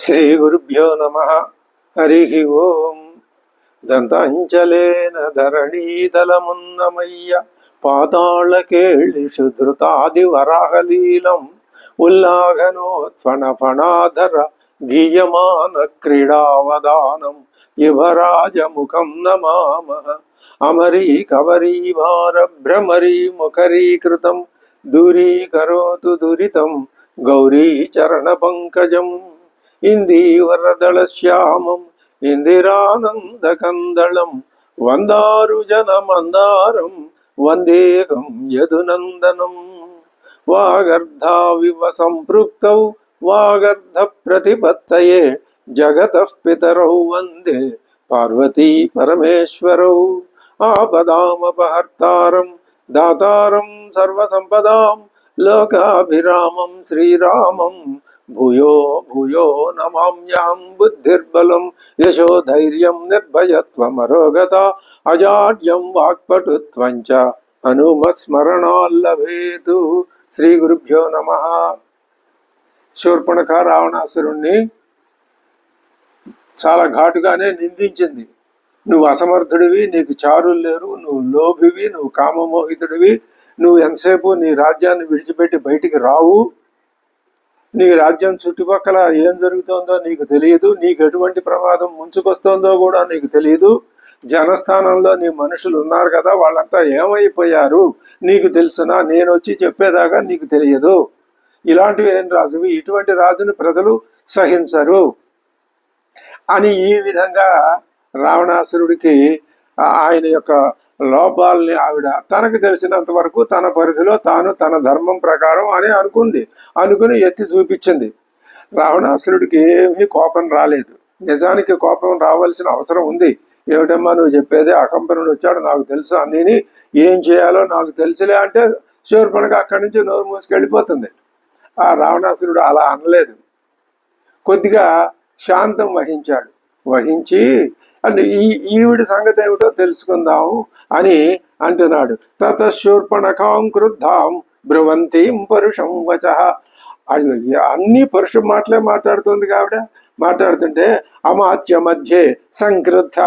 శ్రీ గురుభ్యో నమ. హరి ఓం. దంతాంచలేన ధరణీతలమున్నమయ్య పాతాళకేళి శుధృతాది వరాహలీలం ఉల్లాఘనోత్ఫణ ఫణాధర గీయమాన క్రీడావదానం యువరాజముఖం నమామః. అమరీ కవరీభార భ్రమరీ ముఖరీకృతం దూరీకరోతు దురితం గౌరీచరణ పంకజం ఇందీవరదళశ్యామం ఇందిరానందకందళం వందారు జనమందారం వందేకం యదునందనం. వాగర్ధావివ సంపృక్తౌ వాగర్ధ ప్రతిపత్తయే జగతః పితరౌ వందే పార్వతీ పరమేశ్వరౌ. ఆపదామపహర్తారం దాతారం సర్వసంపదాం లోకాభిరామం శ్రీరామం భూయో భూయో నమామ్యహం. బుద్ధిర్బలం యశోధైర్యం నిర్భయత్వమరోగత అజాడ్యం వాక్పటుత్వం చ హనుమస్మరణాల్లభేతు. శ్రీ గురుభ్యో నమః. శూర్పణఖ రావణాసురుణ్ణి చాలా ఘాటుగానే నిందించింది. నువ్వు అసమర్థుడివి, నీకు చారులు లేరు, నువ్వు లోభివి, నువ్వు కామమోహితుడివి, నువ్వు ఎంతసేపు నీ రాజ్యాన్ని విడిచిపెట్టి బయటికి రావు, నీ రాజ్యం చుట్టుపక్కల ఏం జరుగుతోందో నీకు తెలియదు, నీకు ఎటువంటి ప్రమాదం ముంచుకొస్తోందో కూడా నీకు తెలియదు, జనస్థానంలో నీ మనుషులు ఉన్నారు కదా, వాళ్ళంతా ఏమైపోయారు నీకు తెలుసునా, నేను వచ్చి చెప్పేదాకా నీకు తెలియదు, ఇలాంటివి ఏం రాజువి, ఇటువంటి రాజుని ప్రజలు సహించరు అని ఈ విధంగా రావణాసురుడికి ఆయన యొక్క లోపాలని ఆవిడ తనకు తెలిసినంత వరకు తన పరిధిలో తాను తన ధర్మం ప్రకారం అని అనుకుని ఎత్తి చూపించింది. రావణాసురుడికి ఏమీ కోపం రాలేదు. నిజానికి కోపం రావాల్సిన అవసరం ఉంది. ఏమిటమ్మా నువ్వు చెప్పేది, అకంపనుడు వచ్చాడు నాకు తెలుసు, అన్నీ ఏం చేయాలో నాకు తెలుసులే అంటే శూర్పణఖ అక్కడి నుంచి నోరు మూసుకెళ్ళిపోతుంది. ఆ రావణాసురుడు అలా అనలేదు. కొద్దిగా శాంతం వహించి అంటే ఈవిడి సంగతి ఏమిటో తెలుసుకుందాము అని అంటున్నాడు. తత శూర్పణఖాం క్రుద్ధాం బ్రువంతీం పరుషం వచః. అన్ని పరుష మాటలే మాట్లాడుతుంది ఆవిడ. మాట్లాడుతుంటే అమాత్య మధ్యే సంక్రుద్ధ.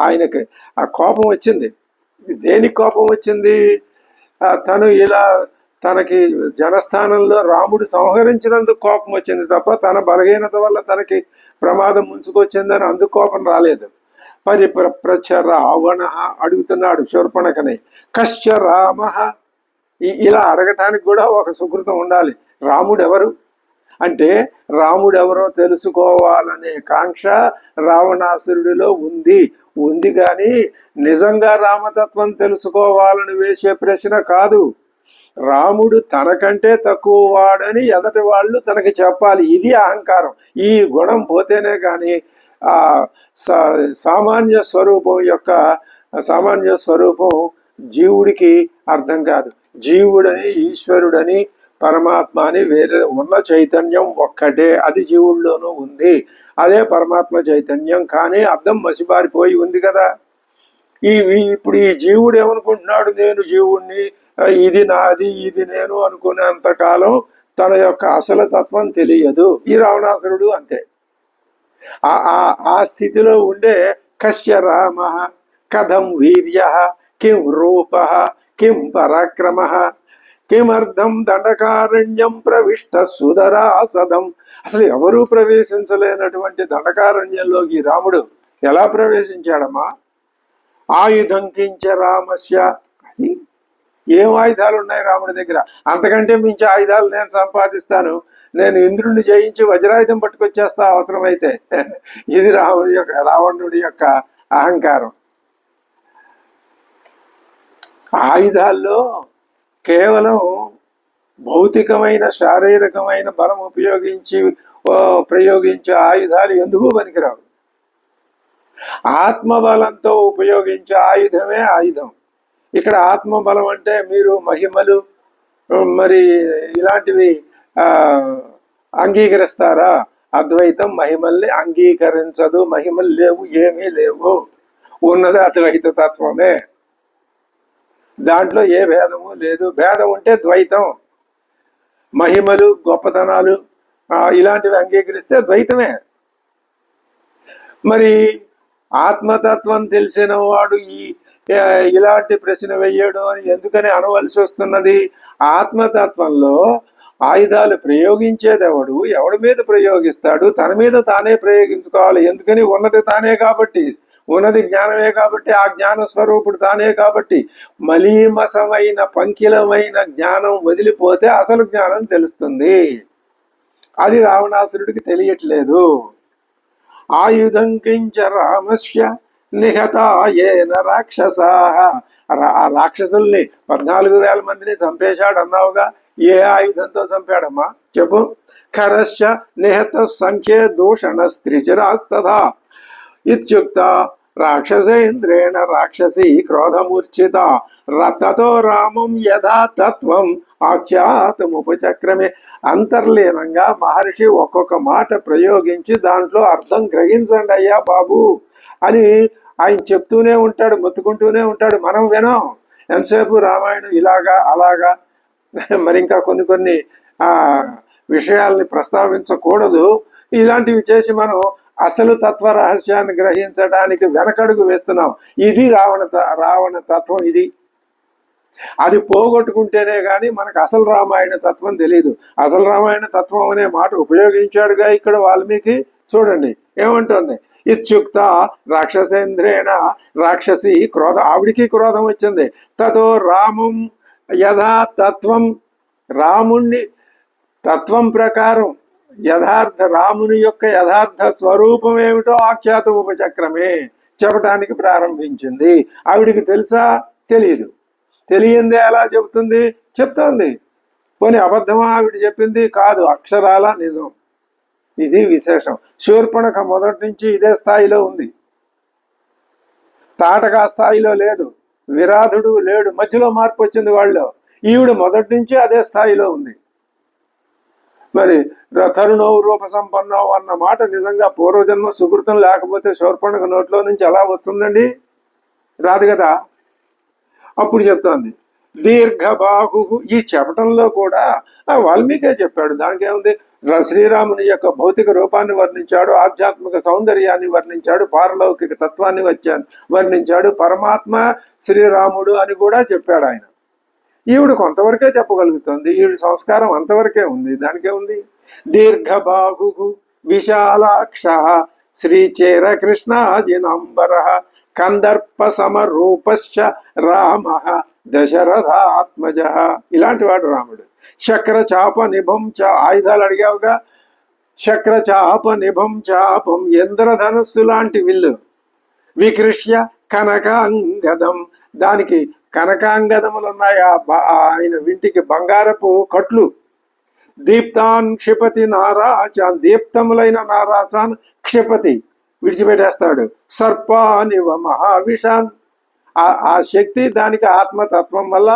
ఆయనకి ఆ కోపం వచ్చింది. దేనికి కోపం వచ్చింది? తను ఇలా తనకి జనస్థానంలో రాముడు సంహరించినందుకు కోపం వచ్చింది తప్ప తన బలహీనత వల్ల తనకి ప్రమాదం ముంచుకొచ్చిందని అందుకు కోపం రాలేదు. పరిప్రచ రావణ అడుగుతున్నాడు శూర్పణఖని. కశ్చ రామ. ఇలా అడగటానికి కూడా ఒక సుకృతం ఉండాలి. రాముడెవరు అంటే రాముడెవరో తెలుసుకోవాలనే కాంక్ష రావణాసురుడిలో ఉంది కానీ నిజంగా రామతత్వం తెలుసుకోవాలని వేసే ప్రశ్న కాదు. రాముడు తనకంటే తక్కువ వాడని ఎదటి వాళ్ళు తనకి చెప్పాలి. ఇది అహంకారం. ఈ గుణం పోతేనే కానీ ఆ సామాన్య స్వరూపం జీవుడికి అర్థం కాదు. జీవుడని, ఈశ్వరుడని, పరమాత్మ అని వేరే ఉన్న చైతన్యం ఒక్కటే. అది జీవుల్లోనూ ఉంది. అదే పరమాత్మ చైతన్యం. కానీ అర్థం మసిబారిపోయి ఉంది కదా. ఇప్పుడు ఈ జీవుడు ఏమనుకుంటున్నాడు, నేను జీవుణ్ణి, ఇది నాది, ఇది నేను అనుకునేంతకాలం తన యొక్క అసలు తత్వం తెలియదు. ఈ రావణాసురుడు అంతే. ఆ స్థితిలో ఉండే కశ్య రామ కథం వీర్య కిం రూప కిం పరాక్రమ కిమర్థం దండకారణ్యం ప్రవిష్ట సుధరాసదం. అసలు ఎవరూ ప్రవేశించలేనటువంటి దండకారణ్యంలోకి రాముడు ఎలా ప్రవేశించాడమ్మా? ఆయుధం కించ రామస్య. అది ఏం ఆయుధాలు ఉన్నాయి రాముడి దగ్గర? అంతకంటే మించి ఆయుధాలు నేను సంపాదిస్తాను, నేను ఇంద్రుడిని జయించి వజ్రాయుధం పట్టుకొచ్చేస్తా అవసరమైతే. ఇది రావణుడి యొక్క అహంకారం. ఆయుధాల్లో కేవలం భౌతికమైన శారీరకమైన బలం ప్రయోగించే ఆయుధాలు ఎందుకు పనికిరావు. ఆత్మబలంతో ఉపయోగించే ఆయుధమే ఆయుధం. ఇక్కడ ఆత్మబలం అంటే మీరు మహిమలు మరి ఇలాంటివి అంగీకరిస్తారా? అద్వైతం మహిమల్ని అంగీకరించదు. మహిమలు లేవు, ఏమీ లేవు, ఉన్నది అద్వైత తత్వమే. దాంట్లో ఏ భేదము లేదు. భేదం ఉంటే ద్వైతం. మహిమలు, గొప్పతనాలు ఇలాంటివి అంగీకరిస్తే ద్వైతమే. మరి ఆత్మతత్వం తెలిసిన వాడు ఇలాంటి ప్రశ్న వెయ్యడు అని ఎందుకని అనవలసి వస్తున్నది? ఆత్మతత్వంలో ఆయుధాలు ప్రయోగించేదెవడు? ఎవడి మీద ప్రయోగిస్తాడు? తన మీద తానే ప్రయోగించుకోవాలి. ఎందుకని? ఉన్నది తానే కాబట్టి, ఉన్నది జ్ఞానమే కాబట్టి, ఆ జ్ఞాన స్వరూపుడు తానే కాబట్టి. మలీమసమైన పంకిలమైన జ్ఞానం వదిలిపోతే అసలు జ్ఞానం తెలుస్తుంది. అది రావణాసురుడికి తెలియట్లేదు. ఆయుధం కించ రామస్య నిహతాయేన రాక్షసా. ఆ రాక్షసుల్ని 14,000 మందిని చంపేశాడు అన్నావుగా. ఏ ఆయుధంతో చంపాడమ్మా చెప్పు? ఖరశ్చ నిహత సంఖ్యే దూషణ స్త్రిచిరాస్తథా ఇత్యుక్త రాక్షసేంద్రేణ రాక్షసి క్రోధమూర్ఛిత రతతో రామం యథా తత్వం ఆఖ్యాతముపచక్రమే. అంతర్లీనంగా మహర్షి ఒక్కొక్క మాట ప్రయోగించి దాంట్లో అర్థం గ్రహించండి అయ్యా బాబు అని ఆయన చెప్తూనే ఉంటాడు, మొత్తుకుంటూనే ఉంటాడు. మనం వినాం. ఎంతసేపు రామాయణం ఇలాగా అలాగా మరి ఇంకా కొన్ని విషయాల్ని ప్రస్తావించకూడదు. ఇలాంటివి చేసి మనం అసలు తత్వ రహస్యాన్ని గ్రహించడానికి వెనకడుగు వేస్తున్నాం. ఇది రావణ తత్వం. ఇది అది పోగొట్టుకుంటేనే కానీ మనకు అసలు రామాయణ తత్వం తెలియదు. అసలు రామాయణ తత్వం అనే మాట ఉపయోగించాడుగా ఇక్కడ వాల్మీకి. చూడండి ఏమంటుంది? ఇత్యుక్త రాక్షసేంద్రేణ రాక్షసి ఆవిడికి క్రోధం వచ్చింది. తతో రామం యథా తత్వం, రాముణ్ణి తత్వం ప్రకారం రాముని యొక్క యథార్థ స్వరూపం ఏమిటో ఆఖ్యాత ఉపచక్రమే చెప్పటానికి ప్రారంభించింది. ఆవిడికి తెలుసా? తెలియదు. తెలియందే ఎలా చెబుతుంది? చెప్తోంది. పోనీ అబద్ధమా ఆవిడ చెప్పింది? కాదు, అక్షరాల నిజం. ఇది విశేషం. శూర్పణఖ మొదటి నుంచి ఇదే స్థాయిలో ఉంది. తాటక స్థాయిలో లేదు. విరాధుడు లేడు, మధ్యలో మార్పు వచ్చింది వాళ్ళు. ఈవిడ మొదటి నుంచి అదే స్థాయిలో ఉంది. మరి తరుణో రూప సంపన్నో అన్న మాట నిజంగా పూర్వజన్మ సుకృతం లేకపోతే శూర్పణఖ నోట్లో నుంచి ఎలా వస్తుందండి? రాదు కదా. అప్పుడు చెప్తోంది దీర్ఘబాహు. ఈ చెప్పటంలో కూడా వాల్మీకే చెప్పాడు. దానికి ఏముంది? శ్రీరాముని యొక్క భౌతిక రూపాన్ని వర్ణించాడు, ఆధ్యాత్మిక సౌందర్యాన్ని వర్ణించాడు, పారలౌకిక తత్వాన్ని వర్ణించాడు, పరమాత్మ శ్రీరాముడు అని కూడా చెప్పాడు ఆయన. ఈవిడ కొంతవరకే చెప్పగలుగుతుంది. ఈవిడ సంస్కారం అంతవరకే ఉంది. దానికే ఉంది. దీర్ఘబాహు విశాలాక్ష శ్రీచేర కృష్ణాజినంబర కందర్ప సమరూపశ్చ రామ దశరథాత్మజ. ఇలాంటి వాడు రాముడు. శక్ర చాప నిభం ఆయుధాలు అడిగావుగా. శక్ర చాప నిభం చాపం ఇంద్రధనస్సు లాంటి విల్లు. వికృష్య కనకాంగదం, దానికి కనకాంగదములు ఉన్నాయి. ఆయన వింటికి బంగారపు కట్లు. దీప్తాన్ క్షిపతి నారాచాన్, దీప్తములైన నారాచాన్ క్షిపతి విడిచిపెట్టేస్తాడు. సర్పానివ మహావిషాన్, ఆ శక్తి దానికి ఆత్మతత్వం వల్ల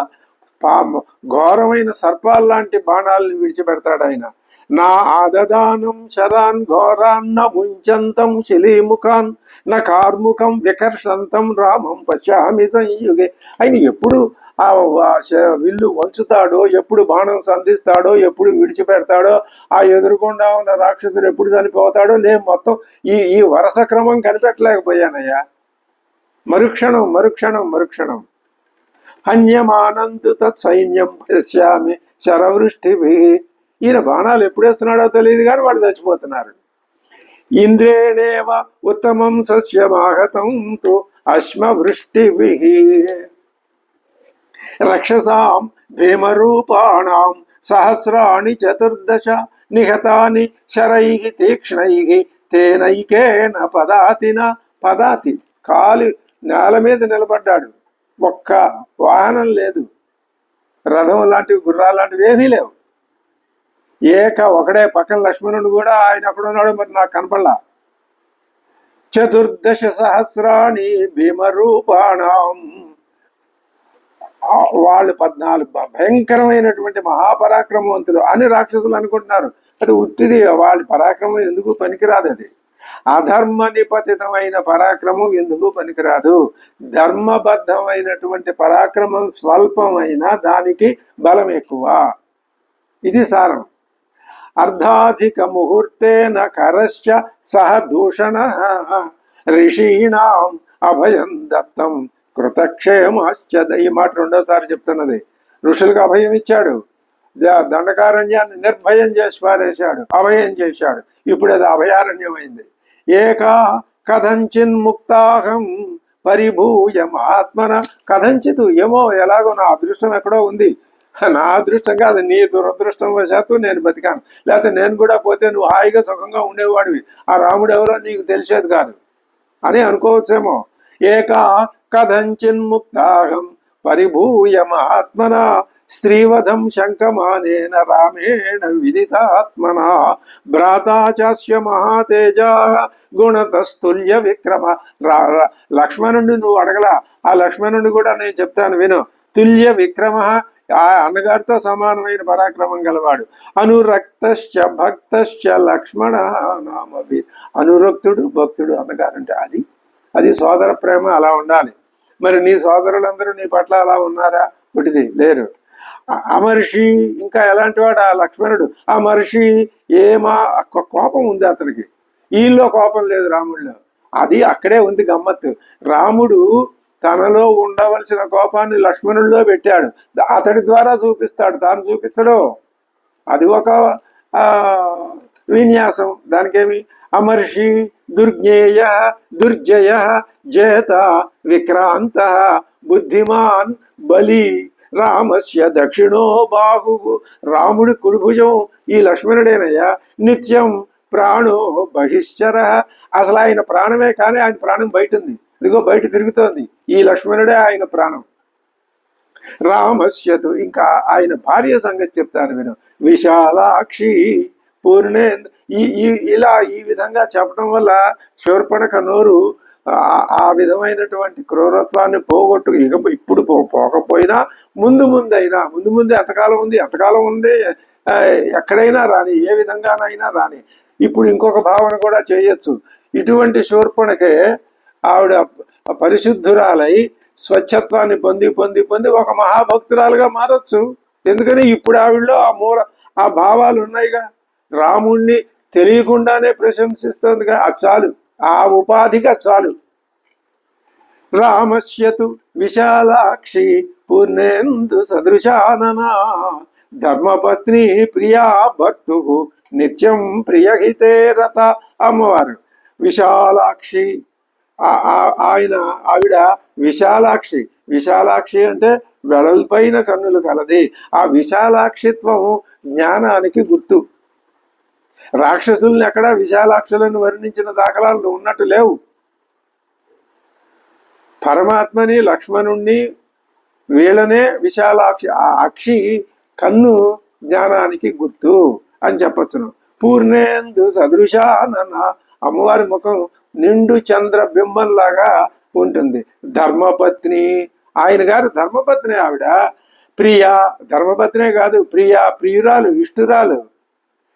ఘోరమైన సర్పాల్లాంటి బాణాలను విడిచిపెడతాడు ఆయన. నా ఆదదానం శరాన్ ఘోరాన్న ముంచంతం శిలీముఖాన్ నా కార్ముఖం వికర్షంతం రామం పశ్యామి సంయుగే. ఆయన ఎప్పుడు ఆ విల్లు వంచుతాడో, ఎప్పుడు బాణం సంధిస్తాడో, ఎప్పుడు విడిచిపెడతాడో, ఆ ఎదురుకుండా ఉన్న రాక్షసుడు ఎప్పుడు చనిపోతాడో నేను మొత్తం ఈ వరుస క్రమం కనిపెట్టలేకపోయానయ్యా. మరుక్షణం మరుక్షణం మరుక్షణం హన్యమానందు తత్సైన్యం పశ్యామి శరవృష్టిభి. ఈయన బాణాలు ఎప్పుడేస్తున్నాడో తెలియదు కానీ వాళ్ళు చచ్చిపోతున్నారు. ఇంద్రేణేవ ఉత్తమం సస్యమాహతం తు అశ్మవృష్టిభి రక్షసాం భీమరూపాణాం సహస్రాణి చతుర్దశ నిహతాని శరైః తీక్ష్ణైః తేనైకేన పదాతిన. పదాతి కాలి నేల మీద నిలబడ్డాడు. ఒక్క వాహనం లేదు, రథం లాంటివి గుర్రాలు లాంటివి ఏమీ లేవు. ఒకడే పక్కన లక్ష్మణుడు కూడా ఆయన అక్కడున్నాడు, మరి నాకు కనపడలా. చతుర్దశ సహస్రాణి భీమరూపాణం, వాళ్ళు 14 భయంకరమైనటువంటి మహాపరాక్రమవంతులు అని రాక్షసులు అనుకుంటున్నారు. అది ఉట్టిది, వాళ్ళ పరాక్రమం ఎందుకు పనికిరాదు. అది అధర్మ నిపతితమైన పరాక్రమం ఎందుకు పనికిరాదు. ధర్మబద్ధమైనటువంటి పరాక్రమం స్వల్పమైన దానికి బలం ఎక్కువ. ఇది సారం. అర్ధాధిక ముహూర్తేన కరశ్చ సహ దూషణ ఋషీణాం అభయం దత్తం కృతక్షేమాశ్చ. ఈ మాట రెండోసారి చెప్తున్నది. ఋషులకు అభయం ఇచ్చాడు, దండకారణ్యాన్ని నిర్భయం చేసి పారేశాడు, అభయం చేశాడు. ఇప్పుడు అది అభయారణ్యమైంది. ఏకా కథంచిన్ముక్తాహం పరిభూయం ఆత్మన. కథంచిత్ ఏమో ఎలాగో నా అదృష్టం ఎక్కడో ఉంది, నా అదృష్టం కాదు, నీ దురదృష్టం వశాత్తు నేను బతికాను, లేకపోతే నేను కూడా పోతే నువ్వు హాయిగా సుఖంగా ఉండేవాడివి, ఆ రాముడు ఎవరో నీకు తెలిసేది కాదు అని అనుకోవచ్చేమో. ఏకా కథంచిన్ముక్తాహం పరిభూయం ఆత్మన స్త్రీవధం శంకమానేన రామేణ విదితాత్మన భ్రాతా చాస్య మహాతేజ గుణతస్తుల్య విక్రమ. లక్ష్మణుడిని నువ్వు అడగలా, ఆ లక్ష్మణుడిని కూడా నేను చెప్తాను విను. తుల్య విక్రమ, ఆ అన్నగారితో సమానమైన పరాక్రమం గలవాడు. అనురక్తశ్చ భక్తశ్చ లక్ష్మణ నామవి. అనురక్తుడు భక్తుడు అన్నగారంటే అది సోదర ప్రేమ. అలా ఉండాలి. మరి నీ సోదరులందరూ నీ పట్ల అలా ఉన్నారా? ఒకటిది లేరు. అమర్షి ఇంకా ఎలాంటి వాడు ఆ లక్ష్మణుడు? ఆ మహర్షి ఏమా కోపం ఉంది అతనికి, ఈలో కోపం లేదు రాముడిలో. అది అక్కడే ఉంది గమ్మత్తు. రాముడు తనలో ఉండవలసిన కోపాన్ని లక్ష్మణుడిలో పెట్టాడు, అతడి ద్వారా చూపిస్తాడు, తాను చూపించడు. అది ఒక విన్యాసం. దానికేమి? అమర్షి దుర్జ్ఞేయ దుర్జయ జేత విక్రాంత బుద్ధిమాన్ బలి రామస్య దక్షిణో బాహు. రాముడి కుడిభుజం ఈ లక్ష్మణుడేనయ్యా. నిత్యం ప్రాణో బహిశ్చర. అసలు ఆయన ప్రాణమే, కానీ ఆయన ప్రాణం బయట ఉంది, ఇదిగో బయట తిరుగుతోంది. ఈ లక్ష్మణుడే ఆయన ప్రాణం. రామస్యతు. ఇంకా ఆయన భార్య సంగతి చెప్తాను విను. విశాలాక్షి పూర్ణే. ఇలా ఈ విధంగా చెప్పడం వల్ల శూర్పణఖ నోరు ఆ విధమైనటువంటి క్రూరత్వాన్ని పోగొట్టు. ఇప్పుడు పోకపోయినా ముందు ముందు ఎంతకాలం ఉంది, ఎంతకాలం ఉంది, ఎక్కడైనా రాని, ఏ విధంగానైనా రాని. ఇప్పుడు ఇంకొక భావన కూడా చేయొచ్చు. ఇటువంటి శూర్పణఖే ఆవిడ పరిశుద్ధురాలై స్వచ్ఛత్వాన్ని పొంది పొంది పొంది ఒక మహాభక్తురాలుగా మారచ్చు. ఎందుకని ఇప్పుడు ఆవిడలో ఆ భావాలు ఉన్నాయిగా. రాముణ్ణి తెలియకుండానే ప్రశంసిస్తుందిగా, అది చాలు, ఆ ఉపాధిగా చాలు. రామస్యతు విశాలాక్షి పూర్ణేందు సదృశాననా ధర్మపత్ని ప్రియా భక్తు నిత్యం ప్రియహితే రత. అమ్మవారు విశాలాక్షి. ఆవిడ విశాలాక్షి. విశాలాక్షి అంటే వెడల్పైన కన్నులు కలది. ఆ విశాలాక్షిత్వం జ్ఞానానికి గుర్తు. రాక్షసుల్ని ఎక్కడా విశాలాక్షులను వర్ణించిన దాఖలాలు ఉన్నట్టు లేవు. పరమాత్మని, లక్ష్మణుణ్ణి, వీళ్ళనే విశాలాక్షి. ఆ అక్షి కన్ను జ్ఞానానికి గుర్తు అని చెప్పచ్చును. పూర్ణేందు సదృశానన. అమ్మవారి ముఖం నిండు చంద్ర బింబంలాగా ఉంటుంది. ధర్మపత్ని. ఆయన గారు ధర్మపత్ని ఆవిడ. ప్రియ. ధర్మపత్నే కాదు, ప్రియురాలు, ఇష్టురాలు.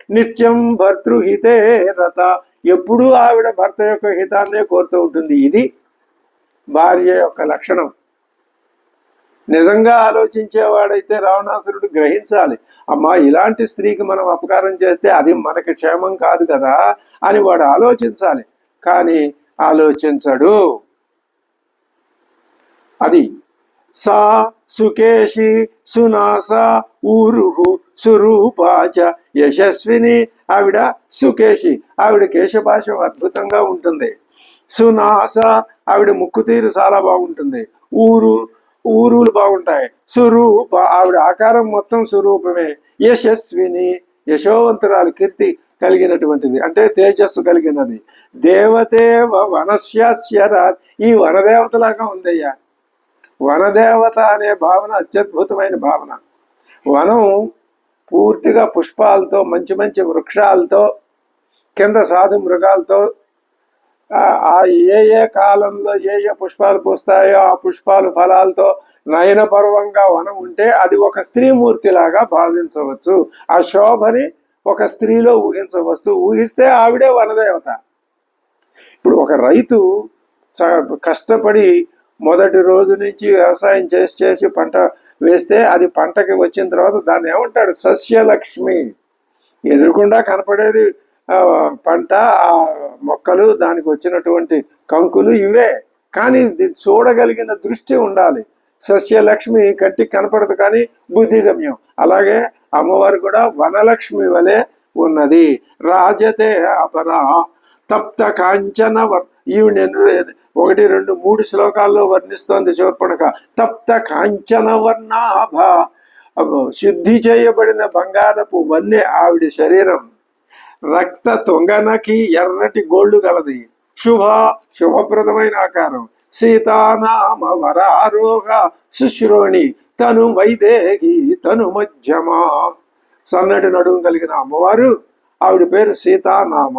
నిత్యం భర్తృహితే రత. ఎప్పుడూ ఆవిడ భర్త యొక్క హితాన్నే కోరుతూ ఉంటుంది. ఇది భార్య యొక్క లక్షణం. నిజంగా ఆలోచించేవాడైతే రావణాసురుడు గ్రహించాలి, అమ్మా ఇలాంటి స్త్రీకి మనం అపకారం చేస్తే అది మనకి క్షేమం కాదు కదా అని వాడు ఆలోచించాలి. కానీ ఆలోచించడు. అది సా సుకేశి సునాస ఊరుహు సురూపాచ యశస్విని. ఆవిడ సుకేశి. ఆవిడ కేశభాషం అద్భుతంగా ఉంటుంది. సునాస. ఆవిడ ముక్కు తీరు చాలా బాగుంటుంది. ఊరులు బాగుంటాయి. స్వరూప. ఆవిడ ఆకారం మొత్తం స్వరూపమే. యశస్విని. యశోవంతురాలు, కీర్తి కలిగినటువంటిది, అంటే తేజస్సు కలిగినది. దేవదేవ వనస్యాస్యరా. ఈ వనదేవతలాగా ఉందయ్యా. వనదేవత అనే భావన అత్యద్భుతమైన భావన. వనం పూర్తిగా పుష్పాలతో, మంచి మంచి వృక్షాలతో, కింద సాధు మృగాలతో, ఆ ఏ కాలంలో ఏ పుష్పాలు పూస్తాయో ఆ పుష్పాలు ఫలాలతో నయనపర్వంగా వనం ఉంటే అది ఒక స్త్రీమూర్తిలాగా భావించవచ్చు. ఆ శోభని ఒక స్త్రీలో ఊహించవచ్చు. ఊహిస్తే ఆవిడే వనదేవత. ఇప్పుడు ఒక రైతు కష్టపడి మొదటి రోజు నుంచి వ్యవసాయం చేసి పంట వేస్తే అది పంటకి వచ్చిన తర్వాత దాన్ని ఏమంటాడు? సస్యలక్ష్మి. ఎదురుకుండా కనపడేది పంట, ఆ మొక్కలు, దానికి వచ్చినటువంటి కంకులు ఇవే. కానీ చూడగలిగిన దృష్టి ఉండాలి. సస్యలక్ష్మి కంటికి కనపడదు కానీ బుద్ధిగమ్యం. అలాగే అమ్మవారు కూడా వనలక్ష్మి వలె ఉన్నది. రాజతే అపరా తప్త కాంచన ఈవిడ 1, 2, 3 శ్లోకాల్లో వర్ణిస్తోంది శూర్పణఖ. తప్త కాంచన వర్ణాభ, శుద్ధి చేయబడిన బంగారపు వన్నె ఆవిడ శరీరం. రక్త తొంగనకి ఎర్రటి గోళ్లు గలది. శుభప్రదమైన ఆకారం. సీతానామ వరారోహ శుశ్రోణి తను వైదేహి తను మధ్యమా. సన్నటి నడుము కలిగిన అమ్మవారు, ఆవిడ పేరు సీతానామ.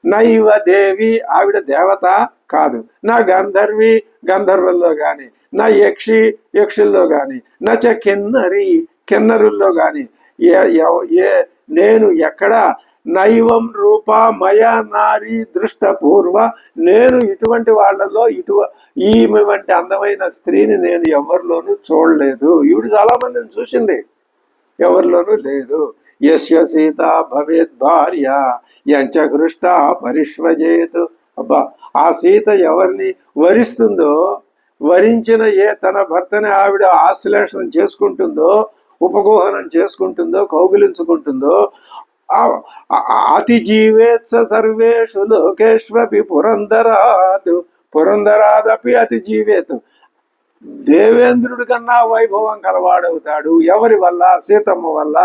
నైవ దేవి, ఆవిడ దేవత కాదు. నా గంధర్వి, గంధర్వుల్లో గాని, నా యక్షుల్లో గాని, నచ కిన్నరి, కిన్నరుల్లో గాని. నేను ఎక్కడ నైవం రూపా మయ నారీ దృష్ట పూర్వ, నేను ఇటువంటి వాళ్ళలో ఈమె వంటి అందమైన స్త్రీని నేను ఎవరిలోనూ చూడలేదు. ఈవిడ చాలా మందిని చూసింది, ఎవరిలోనూ లేదు. యస్య సీత భవేద్ భార్య యంచ హృష్ట పరిష్వజేత్. అబ్బా, ఆ సీత ఎవరిని వరిస్తుందో, వరించిన తన భర్తని ఆవిడ ఆశ్లేషణ చేసుకుంటుందో, ఉపగోహనం చేసుకుంటుందో, కౌగిలించుకుంటుందో, అతి జీవేత్స సర్వేషు లోకేష్వపి పురందరాదపి అతి జీవేత్. దేవేంద్రుడి కన్నా వైభవం కలవాడవుతాడు. ఎవరి వల్ల? సీతమ్మ వల్ల.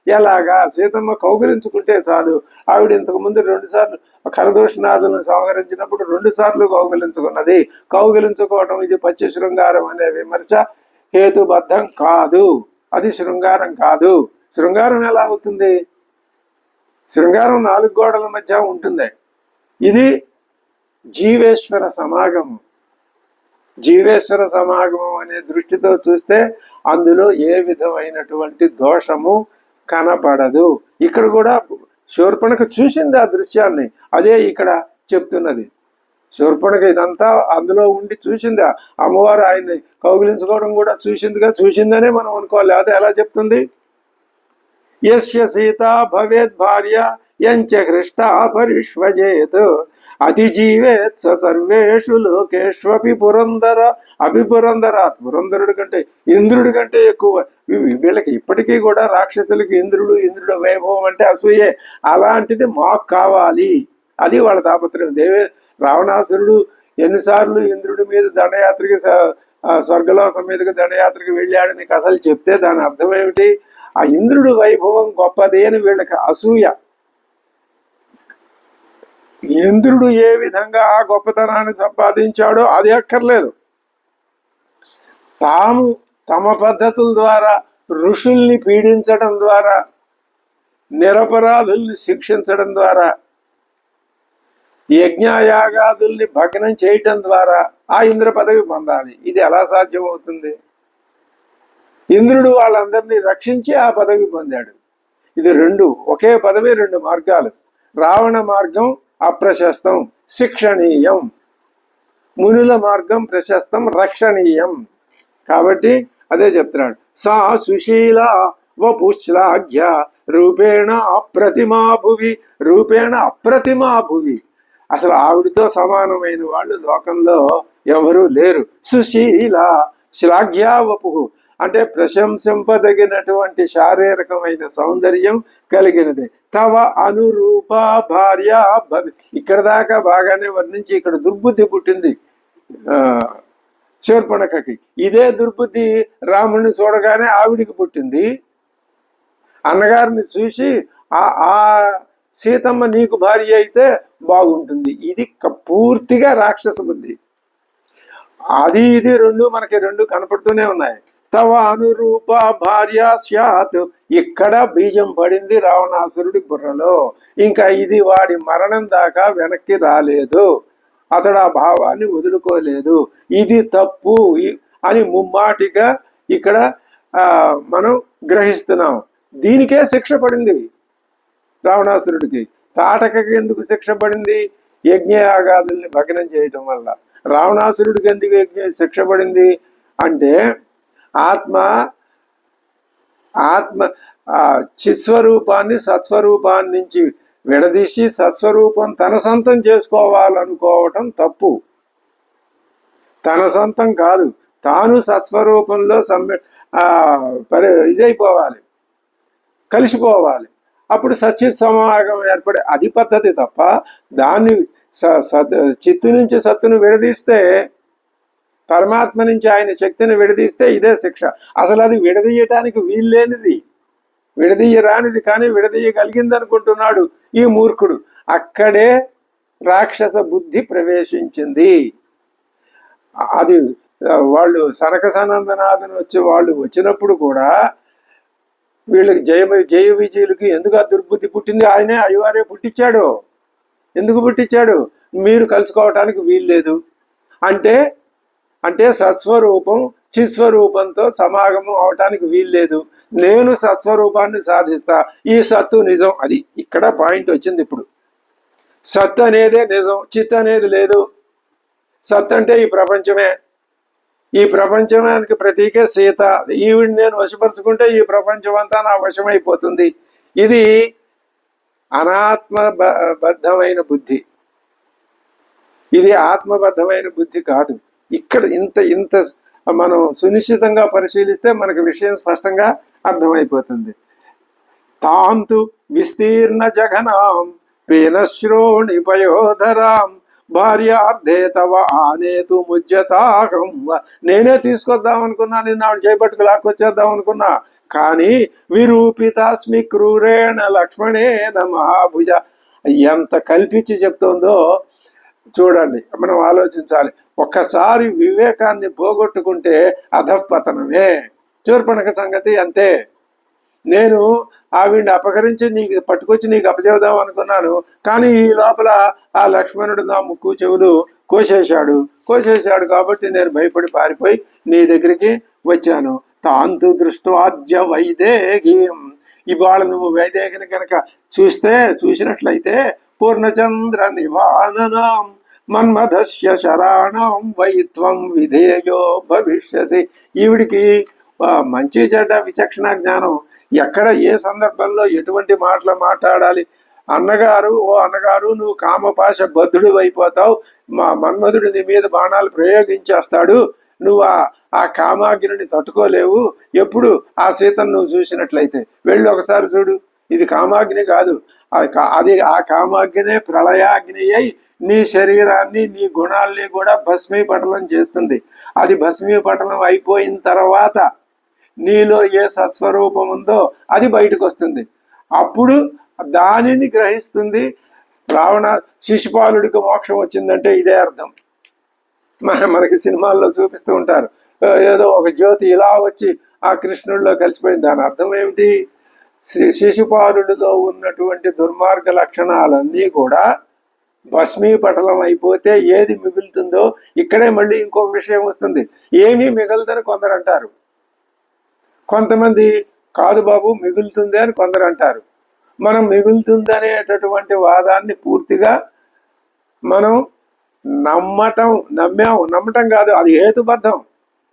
ఎలాగా? సీతమ్మ కౌగిలించుకుంటే చాలు. ఆవిడ ఇంతకు ముందు 2 సార్లు కరదోషనాథులను సంహరించినప్పుడు 2 సార్లు కౌగిలించుకున్నది. కౌగిలించుకోవడం ఇది పచ్చి శృంగారం అనే విమర్శ హేతుబద్ధం కాదు. అది శృంగారం కాదు. శృంగారం ఎలా అవుతుంది? శృంగారం 4 గోడల మధ్య ఉంటుంది. ఇది జీవేశ్వర సమాగమం. జీవేశ్వర సమాగమం అనే దృష్టితో చూస్తే అందులో ఏ విధమైనటువంటి దోషము కనపడదు. ఇక్కడ కూడా శూర్పణఖ చూసింది ఆ దృశ్యాన్ని, అదే ఇక్కడ చెప్తున్నది. శూర్పణఖ ఇదంతా అందులో ఉండి చూసింది. అమ్మవారు ఆయన్ని కౌగిలించుకోవడం కూడా చూసిందనే మనం అనుకోవాలి. అదే ఎలా చెప్తుంది? యస్య సీత భవేద్ భార్య యంచ హృష్ట పరిష్వజేత్ అతి జీవేత్ సర్వేషు లోకేష్వపి పురందరాత్. పురందరుడి కంటే, ఇంద్రుడి కంటే ఎక్కువ. వీళ్ళకి ఇప్పటికీ కూడా రాక్షసులకి ఇంద్రుడు వైభవం అంటే అసూయే. అలాంటిది మాకు కావాలి, అది వాళ్ళ తాపత్రయం. రావణాసురుడు ఎన్నిసార్లు ఇంద్రుడి మీద దండయాత్రకి, స్వర్గలోకం మీదకి దండయాత్రకి వెళ్ళాడని కథలు చెప్తే దాని అర్థం ఏమిటి? ఆ ఇంద్రుడు వైభవం గొప్పది అని వీళ్ళకి అసూయ. ఇంద్రుడు ఏ విధంగా ఆ గొప్పతనాన్ని సంపాదించాడో అది అక్కర్లేదు. తమ పద్ధతుల ద్వారా ఋషుల్ని పీడించడం ద్వారా, నిరపరాధుల్ని శిక్షించడం ద్వారా, యజ్ఞయాగాదుల్ని భగ్నం చేయటం ద్వారా ఆ ఇంద్ర పదవి పొందాలి. ఇది ఎలా సాధ్యమవుతుంది? ఇంద్రుడు వాళ్ళందరినీ రక్షించి ఆ పదవి పొందాడు. ఇది ఒకే పదవి 2 మార్గాలు. రావణ మార్గం అప్రశస్తం, శిక్షణీయం. మునుల మార్గం ప్రశస్తం, రక్షణీయం. కాబట్టి అదే చెప్తున్నాడు. సా సుశీల వపుశ్లాఘ్య రూపేణ అప్రతిమా భువి. అసలు ఆవిడతో సమానమైన వాళ్ళు లోకంలో ఎవరూ లేరు. సుశీల, శ్లాఘ్యా వపు అంటే ప్రశంసింపదగినటువంటి శారీరకమైన సౌందర్యం కలిగినది. తవ అనురూప భార్య ఇక్కడ దాకా బాగానే వర్ణించి ఇక్కడ దుర్బుద్ధి పుట్టింది శూర్పణఖకి. ఇదే దుర్బుద్ధి రాముడిని చూడగానే ఆవిడికి పుట్టింది. అన్నగారిని చూసి ఆ సీతమ్మ నీకు భార్య అయితే బాగుంటుంది. ఇది పూర్తిగా రాక్షస బుద్ధి. అది ఇది మనకి 2 కనపడుతూనే ఉన్నాయి. తవ అనురూప భార్య స్యాత్, ఇక్కడ బీజం పడింది రావణాసురుడి బుర్రలో. ఇంకా ఇది వాడి మరణం దాకా వెనక్కి రాలేదు. అతడు ఆ భావాన్ని వదులుకోలేదు. ఇది తప్పు అని ముమ్మాటిగా ఇక్కడ మనం గ్రహిస్తున్నాం. దీనికే శిక్ష పడింది రావణాసురుడికి. తాటకకి ఎందుకు శిక్ష పడింది? యజ్ఞయాగాదుల్ని భగ్నం చేయటం వల్ల. రావణాసురుడికి ఎందుకు శిక్ష పడింది అంటే ఆత్మ ఆ చిత్స్వరూపాన్ని సత్స్వరూపాన్ని నుంచి విడదీసి సత్స్వరూపం తన సొంతం చేసుకోవాలనుకోవటం తప్పు. తన సొంతం కాదు, తాను సత్స్వరూపంలో ఇదైపోవాలి, కలిసిపోవాలి. అప్పుడు సచ్చిత్ సమాగం ఏర్పడే అది పద్ధతి తప్ప దాన్ని చిత్తు నుంచి సత్తును విడదీస్తే, పరమాత్మ నుంచి ఆయన శక్తిని విడదీస్తే ఇదే శిక్ష. అసలు అది విడదీయటానికి వీల్లేనిది, విడదీయరానిది, కానీ విడదీయగలిగింది అనుకుంటున్నాడు ఈ మూర్ఖుడు. అక్కడే రాక్షస బుద్ధి ప్రవేశించింది. అది వాళ్ళు సనక సనందనాథన్ వాళ్ళు వచ్చినప్పుడు కూడా వీళ్ళకి జయ విజయులకి ఎందుకు ఆ దుర్బుద్ధి పుట్టింది? ఆయనే అయ్యవారే పుట్టించాడు. ఎందుకు పుట్టించాడు? మీరు కలుసుకోవటానికి వీల్లేదు అంటే, అంటే సత్స్వరూపం చిత్స్వరూపంతో సమాగమం అవటానికి వీల్లేదు. నేను సత్స్వరూపాన్ని సాధిస్తా, ఈ సత్తు నిజం. అది ఇక్కడ పాయింట్ వచ్చింది. ఇప్పుడు సత్ అనేదే నిజం, చిత్ అనేది లేదు. సత్ అంటే ఈ ప్రపంచమే, ఈ ప్రపంచానికి ప్రతీకే సీత. ఈవిడ నేను వశపరుచుకుంటే ఈ ప్రపంచం అంతా నా వశమైపోతుంది. ఇది అనాత్మబద్ధమైన బుద్ధి, ఇది ఆత్మబద్ధమైన బుద్ధి కాదు. ఇక్కడ ఇంత మనం సునిశ్చితంగా పరిశీలిస్తే మనకు విషయం స్పష్టంగా అర్థమైపోతుంది. తాంతు విస్తీర్ణ జఘనాం పీనశ్రోణి పయోధరాం భార్యార్థే తవ ఆనేతు ముజ్జతాహం. నేనే తీసుకొద్దాం అనుకున్నా, నిన్న ఆవిడ చేపట్టుకు లాక్కొచ్చేద్దాం అనుకున్నా, కానీ విరూపితాస్మి క్రూరేణ లక్ష్మణేన మహాభుజ. ఎంత కల్పించి చెప్తోందో చూడండి, మనం ఆలోచించాలి. ఒక్కసారి వివేకాన్ని పోగొట్టుకుంటే అధఃపతనమే. శూర్పణఖ సంగతి అంతే. నేను ఆవిడ్ని అపహరించి నీకు పట్టుకొచ్చి నీకు అప్పచెబుదాం అనుకున్నాను, కానీ ఈ లోపల ఆ లక్ష్మణుడు నా ముక్కు చెవులు కోసేశాడు కాబట్టి నేను భయపడి పారిపోయి నీ దగ్గరికి వచ్చాను. తాంతు దృష్ట్వాద్య వైదేహీం. ఇవాళ నువ్వు వైదేహిని కనుక చూసినట్లయితే పూర్ణచంద్ర నివాననాం మన్మధస్య శరాణం వైత్వం విధేయో భవిష్యసి. ఈవిడికి మంచి చెడ్డ విచక్షణ జ్ఞానం, ఎక్కడ ఏ సందర్భంలో ఎటువంటి మాటలు మాట్లాడాలి. అన్నగారు, ఓ అన్నగారు, నువ్వు కామపాశ బద్ధుడు అయిపోతావు, మా మన్మధుడు నీ మీద బాణాలు ప్రయోగించేస్తాడు, నువ్వు ఆ కామాగ్నిని తట్టుకోలేవు. ఎప్పుడు ఆ సీతను నువ్వు చూసినట్లయితే వెళ్ళి ఒకసారి చూడు. ఇది కామాగ్ని కాదు, అది ఆ కామాగ్నే ప్రళయాగ్ని అయి నీ శరీరాన్ని నీ గుణాల్ని కూడా భస్మీపటలం చేస్తుంది. అది భస్మీపటలం అయిపోయిన తర్వాత నీలో ఏ సత్స్వరూపం ఉందో అది బయటకు వస్తుంది. అప్పుడు దానిని గ్రహిస్తుంది. శిశుపాలుడికి మోక్షం వచ్చిందంటే ఇదే అర్థం. మనకి సినిమాల్లో చూపిస్తూ ఉంటారు, ఏదో ఒక జ్యోతి ఇలా వచ్చి ఆ కృష్ణుడిలో కలిసిపోయింది. దాని అర్థం ఏమిటి? శిశుపాలుడిలో ఉన్నటువంటి దుర్మార్గ లక్షణాలన్నీ కూడా భస్మీపటలం అయిపోతే ఏది మిగులుతుందో, ఇక్కడే మళ్ళీ ఇంకొక విషయం వస్తుంది. ఏమీ మిగలదని కొందరు అంటారు, కొంతమంది కాదు బాబు మిగులుతుంది అని కొందరు అంటారు. మనం మిగులుతుందనేటటువంటి వాదాన్ని పూర్తిగా మనం నమ్మటం కాదు, అది హేతుబద్ధం.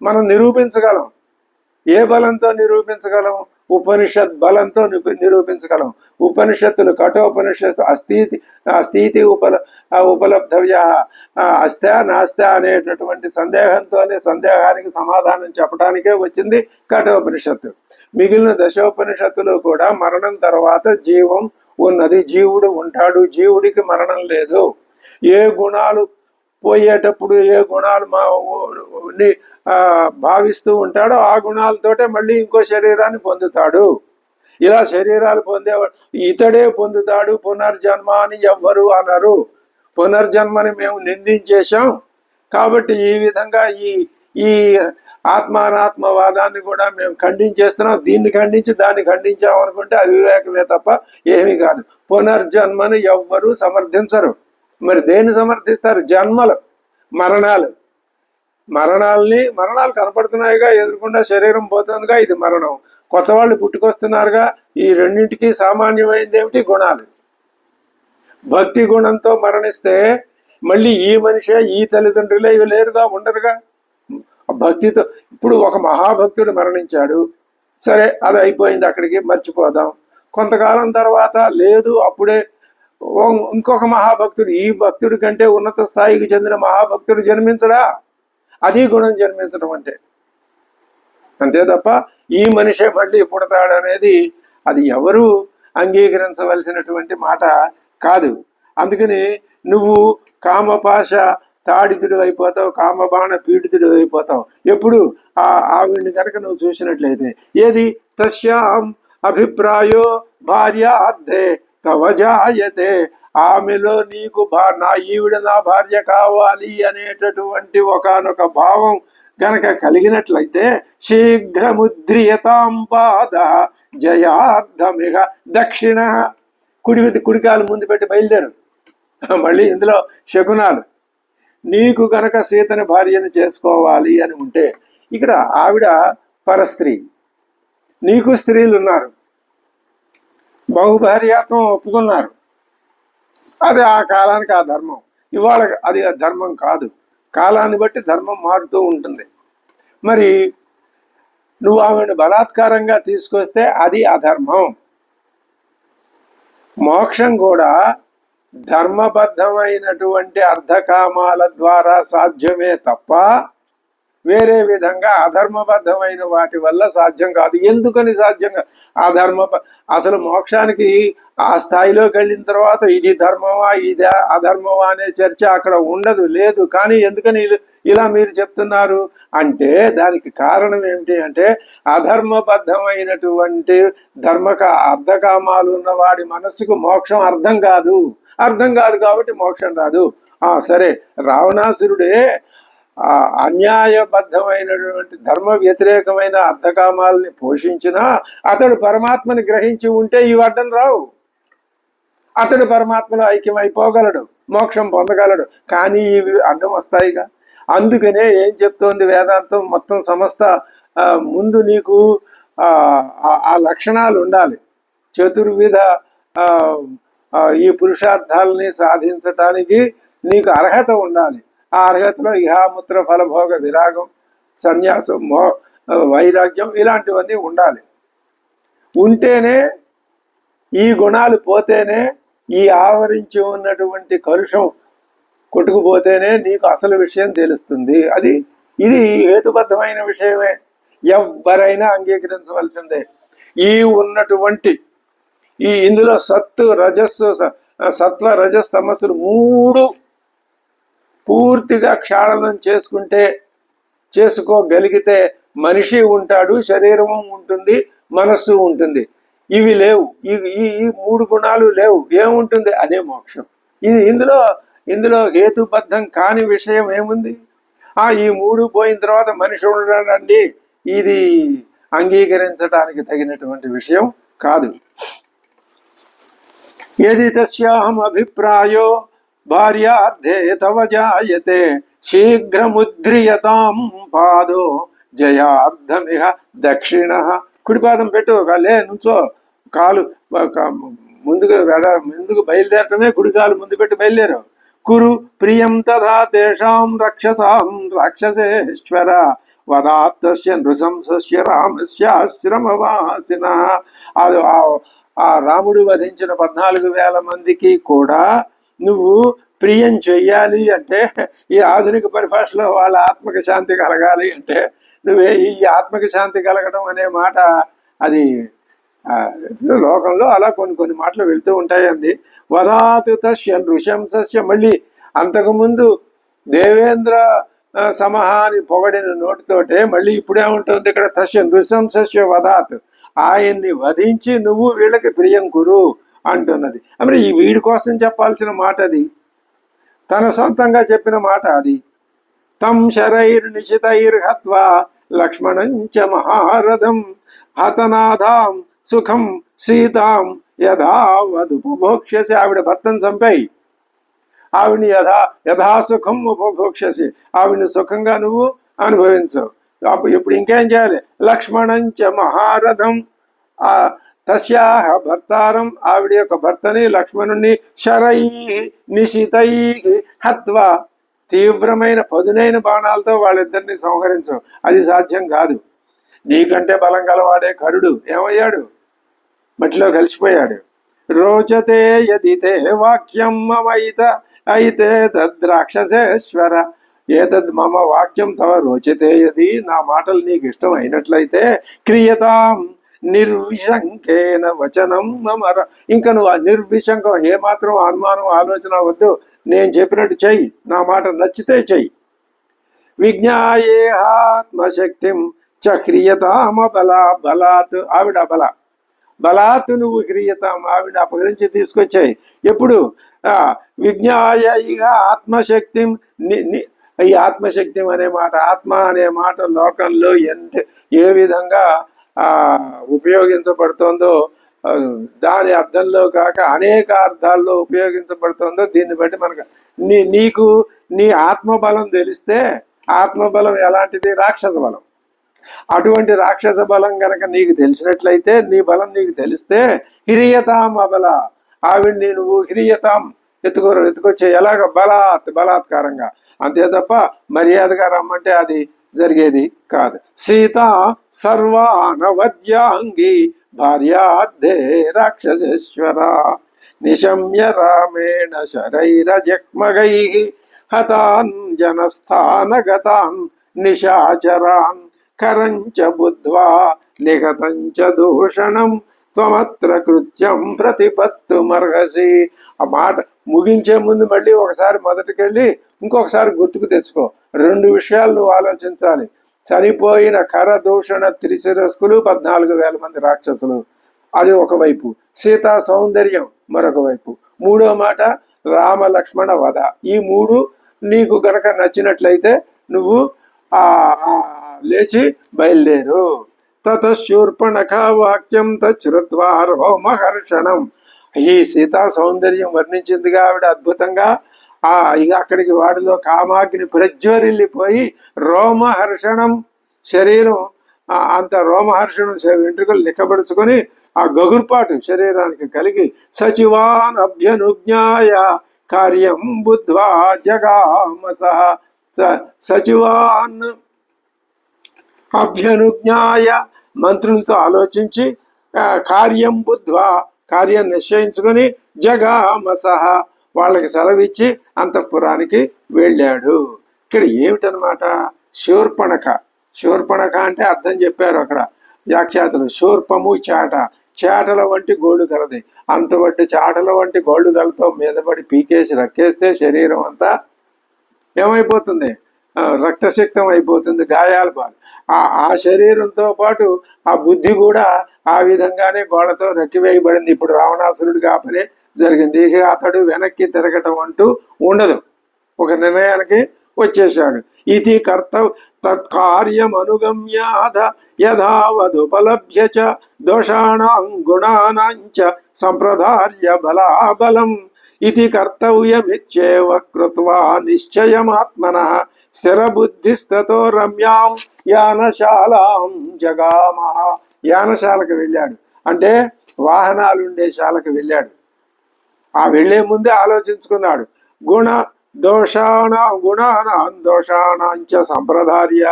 మనం నిరూపించగలం. ఏ బలంతో నిరూపించగలం? ఉపనిషత్ బలంతో నిరూపించగలం. ఉపనిషత్తులు, కఠోపనిషత్తు అస్థితి ఉపలబ్ధవ్య అస్తా నాస్తా అనేటటువంటి సందేహానికి సమాధానం చెప్పడానికే వచ్చింది కఠోపనిషత్తు. మిగిలిన దశోపనిషత్తులు కూడా మరణం తర్వాత జీవం ఉన్నది, జీవుడు ఉంటాడు, జీవుడికి మరణం లేదు. ఏ గుణాలు పోయేటప్పుడు ఏ గుణాలు భావిస్తూ ఉంటాడో ఆ గుణాలతోటే మళ్ళీ ఇంకో శరీరాన్ని పొందుతాడు. ఇలా శరీరాలు పొందేవాడు ఇతడే పొందుతాడు. పునర్జన్మ అని ఎవ్వరు అనరు. పునర్జన్మని మేము నిందించేశాం కాబట్టి ఈ విధంగా ఈ ఆత్మానాత్మవాదాన్ని కూడా మేము ఖండించేస్తున్నాం. దీన్ని ఖండించి దాన్ని ఖండించాం అనుకుంటే అవివేకమే తప్ప ఏమీ కాదు. పునర్జన్మని ఎవ్వరూ సమర్థించరు. మరి దేన్ని సమర్థిస్తారు? జన్మలు, మరణాలు కనపడుతున్నాయిగా, ఎదురుకుండా శరీరం పోతుందిగా, ఇది మరణం. కొత్త వాళ్ళు పుట్టుకొస్తున్నారుగా. ఈ రెండింటికి సామాన్యమైనది ఏమిటి? గుణాలు. భక్తి గుణంతో మరణిస్తే మళ్ళీ ఈ మనిషే, ఈ తల్లిదండ్రులే ఇవి లేరుగా, ఉండరుగా. భక్తితో ఇప్పుడు ఒక మహాభక్తుడు మరణించాడు, సరే అది అయిపోయింది, అక్కడికి మర్చిపోదాం. కొంతకాలం తర్వాత లేదు అప్పుడే ఇంకొక మహాభక్తుడు, ఈ భక్తుడి కంటే ఉన్నత స్థాయికి చెందిన మహాభక్తుడు జన్మించడా? అది గుణం జన్మించడం అంటే. అంతే తప్ప ఈ మనిషే మళ్ళీ పుడతాడనేది అది ఎవరు అంగీకరించవలసినటువంటి మాట కాదు. అందుకని నువ్వు కామపాశ తాడితుడు అయిపోతావు, కామబాణ పీడితుడు అయిపోతావు. ఎప్పుడు ఆవిడ్ని కనుక నువ్వు చూసినట్లయితే. ఏది తస్యాం అభిప్రాయో భార్య అర్థే తవజాయతే, ఆమెలో నీకు ఈవిడ నా భార్య కావాలి అనేటటువంటి ఒకానొక భావం గనక కలిగినట్లయితే శీఘ్రముద్రియతాం పాద జయార్థమిహ దక్షిణ. కుడికాలు ముందు పెట్టి బయలుదేరు. మళ్ళీ ఇందులో శకునాలు. నీకు గనక సీతని భార్యను చేసుకోవాలి అని ఉంటే, ఇక్కడ ఆవిడ పరస్త్రీ, నీకు స్త్రీలు ఉన్నారు, బహుభార్యాత్వం ఒప్పుకున్నారు. అది ఆ కాలానికి ఆ ధర్మం. ఇవాళ అది ధర్మం కాదు. కాలాన్ని బట్టి ధర్మం మారుతూ ఉంటుంది. మరి నువ్వు ఆమెను బలాత్కారంగా తీసుకొస్తే అది అధర్మం. మోక్షం కూడా ధర్మబద్ధమైనటువంటి అర్ధకామాల ద్వారా సాధ్యమే తప్ప వేరే విధంగా అధర్మబద్ధమైన వాటి వల్ల సాధ్యం కాదు. ఎందుకని సాధ్యంగా అసలు మోక్షానికి ఆ స్థాయిలోకి వెళ్ళిన తర్వాత ఇది ధర్మమా ఇది అధర్మమా అనే చర్చ అక్కడ ఉండదు, లేదు. కానీ ఎందుకని ఇలా మీరు చెప్తున్నారు అంటే దానికి కారణం ఏమిటి అంటే అధర్మబద్ధమైనటువంటి అర్ధకామాలు ఉన్న వాడి మనస్సుకు మోక్షం అర్థం కాదు కాబట్టి మోక్షం రాదు. సరే, రావణాసురుడే అన్యాయబద్ధమైనటువంటి ధర్మ వ్యతిరేకమైన అర్థకామాలని పోషించినా అతడు పరమాత్మని గ్రహించి ఉంటే ఈ అడ్డం రావు. అతడు పరమాత్మలో ఐక్యమైపోగలడు, మోక్షం పొందగలడు. కానీ ఇవి అడ్డం వస్తాయిగా. అందుకనే ఏం చెప్తోంది వేదాంతం మొత్తం సమస్త ముందు నీకు ఆ లక్షణాలు ఉండాలి. చతుర్విధ ఈ పురుషార్థాలని సాధించటానికి నీకు అర్హత ఉండాలి. ఆ అర్హతలో ఇహాముత్ర ఫలభోగ విరాగం, సన్యాసం, వైరాగ్యం ఇలాంటివన్నీ ఉండాలి. ఉంటేనే ఈ గుణాలు పోతేనే, ఈ ఆవరించి ఉన్నటువంటి కలుషం కొట్టుకుపోతేనే నీకు అసలు విషయం తెలుస్తుంది. ఇది హేతుబద్ధమైన విషయమే, ఎవరైనా అంగీకరించవలసిందే. ఈ ఉన్నటువంటి ఇందులో సత్వ రజస్ తమస్సులు మూడు పూర్తిగా క్షాళనం చేసుకోగలిగితే మనిషి ఉంటాడు, శరీరము ఉంటుంది, మనస్సు ఉంటుంది. ఇవి లేవు, ఈ మూడు గుణాలు లేవు. ఏముంటుంది? అదే మోక్షం. ఇందులో హేతుబద్ధం కాని విషయం ఏముంది? ఈ మూడు పోయిన తర్వాత మనిషి ఉండడండి, ఇది అంగీకరించడానికి తగినటువంటి విషయం కాదు. యది తస్యాహం అభిప్రాయో భార్యార్థే తవ జాయతే శీఘ్రముద్రియతాం పాదో జయార్థమిహ దక్షిణ. కుడిపాదం పెట్టు, నుంచో, కాలు ముందుకు బయలుదేరటమే కుడికాలు ముందు పెట్టి బయలుదేరావు. కురు ప్రియం తథా తేషాం రక్షసాం రాక్షసేశ్వర వదాత్తస్య నృశంసస్య రామస్యాశ్రమవాసిన. ఆ రాముడు వధించిన 14,000 మందికి కూడా నువ్వు ప్రియం చెయ్యాలి అంటే, ఈ ఆధునిక పరిభాషలో వాళ్ళ ఆత్మక శాంతి కలగాలి అంటే నువ్వే ఈ ఆత్మక శాంతి కలగడం అనే మాట అది లోకంలో అలా కొన్ని మాటలు వెళ్తూ ఉంటాయండి. వదాతు తస్య నృశంసస్య, మళ్ళీ అంతకుముందు దేవేంద్ర సమహాని పొగడిన నోటితోటే మళ్ళీ ఇప్పుడేముంటుంది ఇక్కడ? తస్య నృశంసస్య వదాత్, ఆయన్ని వధించి నువ్వు వీళ్ళకి ప్రియం కురు అంటున్నది. మరి ఈ వీడి కోసం చెప్పాల్సిన మాట అది, తన సొంతంగా చెప్పిన మాట అది. తం శరైర్నిశితైర్హత్వా లక్ష్మణంచ మహారథం హతనాథాం సుఖం సీతాం యథావదుపభోక్ష్యసి. ఆవిడ భర్తను చంపాయి, ఆవిడ్ని యథాసుఖం ఉపభోక్ష్యసి, ఆవిడ్ని సుఖంగా నువ్వు అనుభవించవు. ఇప్పుడు ఇంకేం చేయాలి? లక్ష్మణంచ మహారథం, తస్యాహ భర్తారం, ఆవిడ యొక్క భర్తని లక్ష్మణుని శరై నిశితై హత్వా, తీవ్రమైన పదునైన బాణాలతో వాళ్ళిద్దరిని సంహరించవు. అది సాధ్యం కాదు. నీకంటే బలం గలవాడే కరుడు ఏమయ్యాడు? మట్టిలో కలిసిపోయాడు. రోచతే యదితే వాక్యం మమైత అయితే తద్రాక్షసేశ్వర ఏతద్ మమ వాక్యం తవ రోచతే యది, నా మాటలు నీకు ఇష్టం అయినట్లయితే క్రియతాం నిర్విశంకేన వచనం మమర, ఇంకా నువ్వు నిర్విశంకం ఏమాత్రం అనుమానం ఆలోచన వద్దు, నేను చెప్పినట్టు చెయ్యి, నా మాట నచ్చితే చెయ్యి. విజ్ఞాయేహాత్మశక్తిం చ హ్రియతామ బలాత్, ఆవిడ బలాత్ నువ్వు హ్రియతాం, ఆవిడ అపహరించి తీసుకొచ్చాయి. ఎప్పుడు? విజ్ఞాయ ఇహ ఆత్మశక్తిం, ఈ ఆత్మశక్తి అనే మాట, ఆత్మ అనే మాట లోకంలో ఏ విధంగా ఉపయోగించబడుతోందో, దాని అర్థంలో కాక అనేక అర్థాల్లో ఉపయోగించబడుతోందో దీన్ని బట్టి మనకు నీకు నీ ఆత్మబలం తెలిస్తే, ఆత్మబలం ఎలాంటిది? రాక్షస బలం. అటువంటి రాక్షస బలం గనక నీకు తెలిసినట్లయితే, నీ బలం నీకు తెలిస్తే హిరియతాం అబల, ఆవిడ్ని నువ్వు హిరియతాం ఎత్తుకొచ్చే, ఎలాగ? బలాత్కారంగా, అంతే తప్ప మర్యాదగా రమ్మంటే అది జరిగేది కాదు. సీత సర్వానవద్యాంగి భార్యార్థే రాక్షసేశ్వర నిశమ్య రామేణ శరైరజగ్మగై హతాన్ జనస్థానగతాన్ నిశాచరాన్ కరంచ బుద్ధ్వా నిగతంచ దూషణం త్వమత్ర కృత్యం ప్రతిపత్తు మర్హసి. ఆ మాట ముగించే ముందు మళ్ళీ ఒకసారి మొదటికెళ్ళి ఇంకొకసారి గుర్తుకు తెచ్చుకో. 2 విషయాలు నువ్వు ఆలోచించాలి. చనిపోయిన కర దూషణ త్రిశిరస్కులు 14,000 మంది రాక్షసులు, అది ఒకవైపు. సీతా సౌందర్యం మరొక వైపు. 3వ మాట రామ లక్ష్మణ వధ. ఈ 3 నీకు గనక నచ్చినట్లయితే నువ్వు లేచి బయలుదేరు. తతశూర్పణఖ వాక్యం తచ్చుత్వా రోమహర్షణం. ఈ సీతా సౌందర్యం వర్ణించిందిగా ఆవిడ అద్భుతంగా. ఇక అక్కడికి వాడిలో కామాగ్ని ప్రజ్వరిల్లిపోయి రోమహర్షణం, శరీరం అంత రోమహర్షణం, వెంట్రుకలు లెక్కబడుచుకొని ఆ గగుర్పాటు శరీరానికి కలిగి సచివాన్ అభ్యనుజ్ఞాయ కార్యం బుద్ధ్వా జగామస. సచివాన్ అభ్యనుజ్ఞాయ, మంత్రులతో ఆలోచించి, కార్యం బుద్ధ్వా, కార్యం నిశ్చయించుకొని, జగామసహ, వాళ్ళకి సెలవిచ్చి అంతఃపురానికి వెళ్ళాడు. ఇక్కడ ఏమిటనమాట? శూర్పణఖ అంటే అర్థం చెప్పారు అక్కడ వ్యాఖ్యాతలు. శూర్పము చాట, చాటల వంటి గోళ్ళు కలది. అంతవంటి చాటల వంటి గోళ్ళు కలతో మీదపడి పీకేసి రక్కేస్తే శరీరం అంతా ఏమైపోతుంది? రక్తసిక్తం అయిపోతుంది, గాయాలు పాలు. ఆ శరీరంతో పాటు ఆ బుద్ధి కూడా ఆ విధంగానే గోడతో రక్కివేయబడింది. ఇప్పుడు రావణాసురుడు కాపనే జరిగింది. ఇక అతడు వెనక్కి తిరగటం అంటూ ఉండదు, ఒక నిర్ణయానికి వచ్చేశాడు. ఇది తత్కార్యం అనుగమ్యాధ యథావదుపలభ్య చ దోషాణాం గుణానాంచ సంప్రదార్య బలాబలం ఇది కర్తవ్యమిత్యేవ కృత్వా నిశ్చయమాత్మనః స్థిరబుద్ధిస్తతో రమ్యాం యానశాలాం జగామ. యానశాలకు వెళ్ళాడు అంటే వాహనాలుండే శాలకు వెళ్ళాడు. ఆ వెళ్లే ముందే ఆలోచించుకున్నాడు. దోషాణాంచ సంప్రదార్య,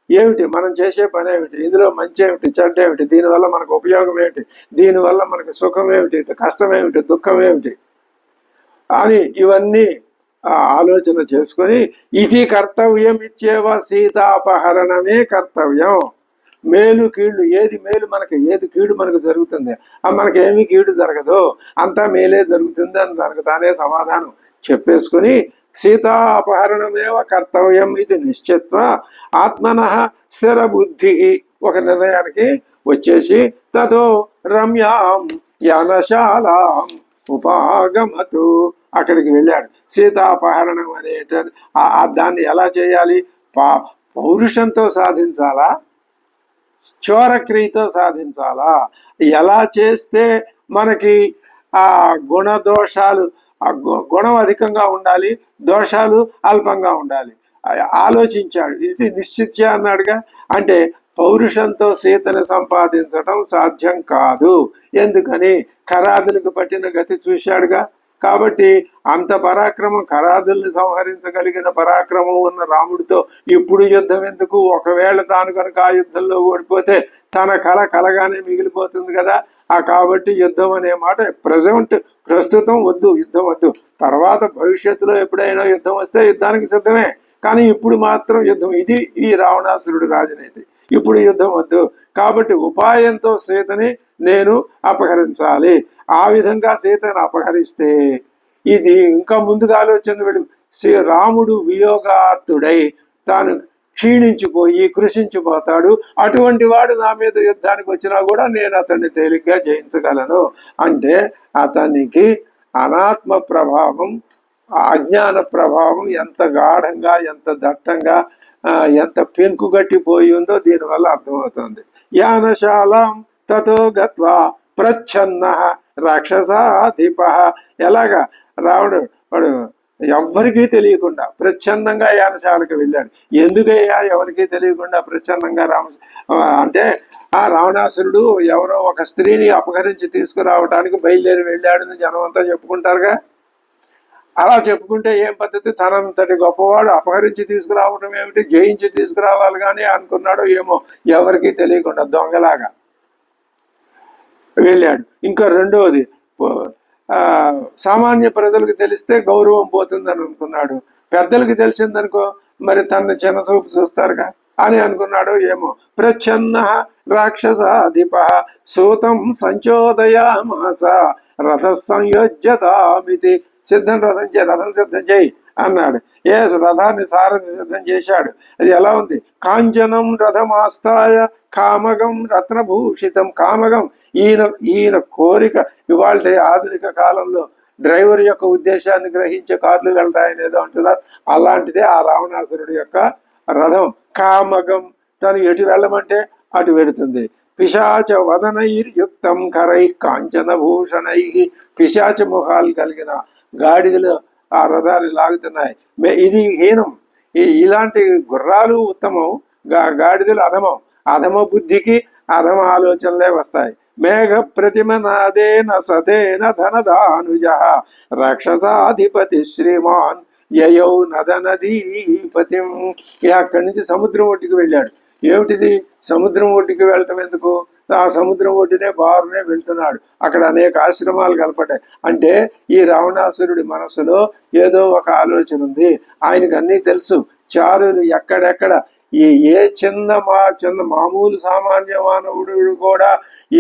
ఏమిటి మనం చేసే పని ఏమిటి, ఇందులో మంచి ఏమిటి, చెడ్డ ఏమిటి, దీనివల్ల మనకు ఉపయోగం ఏమిటి, దీనివల్ల మనకు సుఖం ఏమిటి, కష్టం ఏమిటి, దుఃఖం ఏమిటి అని ఇవన్నీ ఆలోచన చేసుకొని ఇది కర్తవ్యం ఇచ్చేవ, సీతాపహరణమే కర్తవ్యం. మేలు కీళ్ళు, ఏది మేలు మనకి, ఏది కీడు మనకు జరుగుతుంది, మనకి ఏమి కీడు జరగదు, అంతా మేలే జరుగుతుంది అని తనకు తానే సమాధానం చెప్పేసుకుని సీతా అపహరణమేవ కర్తవ్యం ఇది నిశ్చిత్వ ఆత్మనః స్థిర బుద్ధి, ఒక నిర్ణయానికి వచ్చేసి తతో రమ్యాం యానశాలాం ఉపాగమతు, అక్కడికి వెళ్ళాడు. సీతాపహరణం అనేట దాన్ని ఎలా చేయాలి? పౌరుషంతో సాధించాలా, చోరక్రియతో సాధించాలా? ఎలా చేస్తే మనకి ఆ గుణదోషాలు, గుణం అధికంగా ఉండాలి, దోషాలు అల్పంగా ఉండాలి, ఆలోచించాడు. ఇది నిశ్చిత్య అన్నాడుగా. అంటే పౌరుషంతో సీతను సంపాదించటం సాధ్యం కాదు. ఎందుకని? ఖరాదులకు పట్టిన గతి చూశాడుగా. కాబట్టి అంత పరాక్రమం, కరాదుల్ని సంహరించగలిగిన పరాక్రమం ఉన్న రాముడితో ఇప్పుడు యుద్ధం ఎందుకు? ఒకవేళ తాను కనుక ఆ యుద్ధంలో ఓడిపోతే తన కళ కలగానే మిగిలిపోతుంది కదా. కాబట్టి యుద్ధం అనే మాట ప్రస్తుతం వద్దు, యుద్ధం వద్దు. తర్వాత భవిష్యత్తులో ఎప్పుడైనా యుద్ధం వస్తే యుద్ధానికి సిద్ధమే, కానీ ఇప్పుడు మాత్రం యుద్ధం. ఇది ఈ రావణాసురుడు రాజనీతి. ఇప్పుడు యుద్ధం వద్దు, కాబట్టి ఉపాయంతో సీతని నేను అపహరించాలి. ఆ విధంగా సీతను అపహరిస్తే ఇది ఇంకా ముందుగా ఆలోచన రాముడు వియోగార్థుడై తాను క్షీణించిపోయి కృషించిపోతాడు. అటువంటి వాడు నా మీద యుద్ధానికి వచ్చినా కూడా నేను అతన్ని తేలిగ్గా జయించగలను. అంటే అతనికి అనాత్మ ప్రభావం, అజ్ఞాన ప్రభావం ఎంత గాఢంగా, ఎంత దట్టంగా, ఎంత పెంకుగట్టిపోయి ఉందో దీనివల్ల అర్థమవుతుంది. యానశాలం తతో గత్వా ప్రచ్ఛన్న రాక్షసాధిప. ఎలాగా రావడు వాడు ఎవ్వరికీ తెలియకుండా ప్రచ్ఛన్నంగా యానశాలకు వెళ్ళాడు. ఎందుకయ్యా ఎవరికీ తెలియకుండా ప్రచ్ఛన్నంగా అంటే ఆ రావణాసురుడు ఎవరో ఒక స్త్రీని అపహరించి తీసుకురావడానికి బయలుదేరి వెళ్ళాడని జనం అంతా చెప్పుకుంటారుగా. అలా చెప్పుకుంటే ఏం పద్ధతి? తనంతటి గొప్పవాడు అపహరించి తీసుకురావడం ఏమిటి, జయించి తీసుకురావాలి కానీ అనుకున్నాడో ఏమో, ఎవరికీ తెలియకుండా దొంగలాగా వెళ్ళాడు. ఇంకా రెండవది, సామాన్య ప్రజలకు తెలిస్తే గౌరవం పోతుందని అనుకున్నాడు. పెద్దలకి తెలిసిందనుకో మరి తన చిన్న చూపు చూస్తారుగా అని అనుకున్నాడు ఏమో. ప్రచ్ఛన్న రాక్షసాధిప సూతం సంచోదయామాస రథ సంయోజ్యతామితి. రథం సిద్ధం చేయి అన్నాడు. రథాన్ని సారథి సిద్ధం చేశాడు. అది ఎలా ఉంది? కాంచనం రథమాస్తాయ కామగం రత్నభూషితం. కామగం ఈయన కోరిక. ఇవాళ ఆధునిక కాలంలో డ్రైవర్ యొక్క ఉద్దేశాన్ని గ్రహించే కార్లు వెళ్తాయని ఏదో అంటున్నారు. అలాంటిదే ఆ రావణాసురుడి యొక్క రథం. కామగం, తను ఎటు వెళ్ళమంటే అటు వెడుతుంది. పిశాచ వదనైర్యుక్తం కరై కాంచన భూషణై. పిశాచ ముఖాలు కలిగిన గాడిదలు ఆ రథాన్ని లాగుతున్నాయి. ఇది హీనం. ఇలాంటి గుర్రాలు ఉత్తమం, గాడిదలు అధమం. అధమ బుద్ధికి అధమ ఆలోచనలే వస్తాయి. మేఘ ప్రతిమ నాదేన సతేన ధనదానుజ రాక్షసాధిపతి శ్రీమాన్ యయౌ నదనదీపతి. అక్కడి నుంచి సముద్రం ఒడ్డుకి వెళ్ళాడు. ఏమిటిది? సముద్రం ఒడ్డుకి వెళ్ళటం ఎందుకు? ఆ సముద్రం ఒడ్డునే బారునే వెళ్తున్నాడు. అక్కడ అనేక ఆశ్రమాలు కలపడ్డాయి. అంటే ఈ రావణాసురుడి మనసులో ఏదో ఒక ఆలోచన ఉంది. ఆయనకు అన్నీ తెలుసు. చారులు ఎక్కడెక్కడ ఏ చిన్న మామూలు సామాన్య మానవుడు కూడా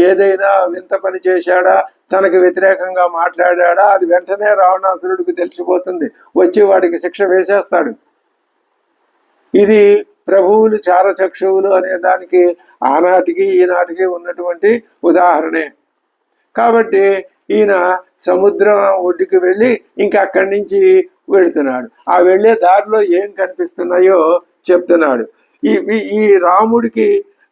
ఏదైనా వింత పని చేశాడా, తనకు వ్యతిరేకంగా మాట్లాడా, అది వెంటనే రావణాసురుడికి తెలిసిపోతుంది. వచ్చి వాడికి శిక్ష వేసేస్తాడు. ఇది ప్రభువులు చారచక్షువులు అనే దానికి ఆనాటికి ఈనాటికి ఉన్నటువంటి ఉదాహరణే. కాబట్టి ఈయన సముద్రం ఒడ్డుకి వెళ్ళి ఇంకా అక్కడి నుంచి వెళుతున్నాడు. ఆ వెళ్ళే దారిలో ఏం కనిపిస్తున్నాయో చెప్తున్నాడు. ఈ రాముడికి,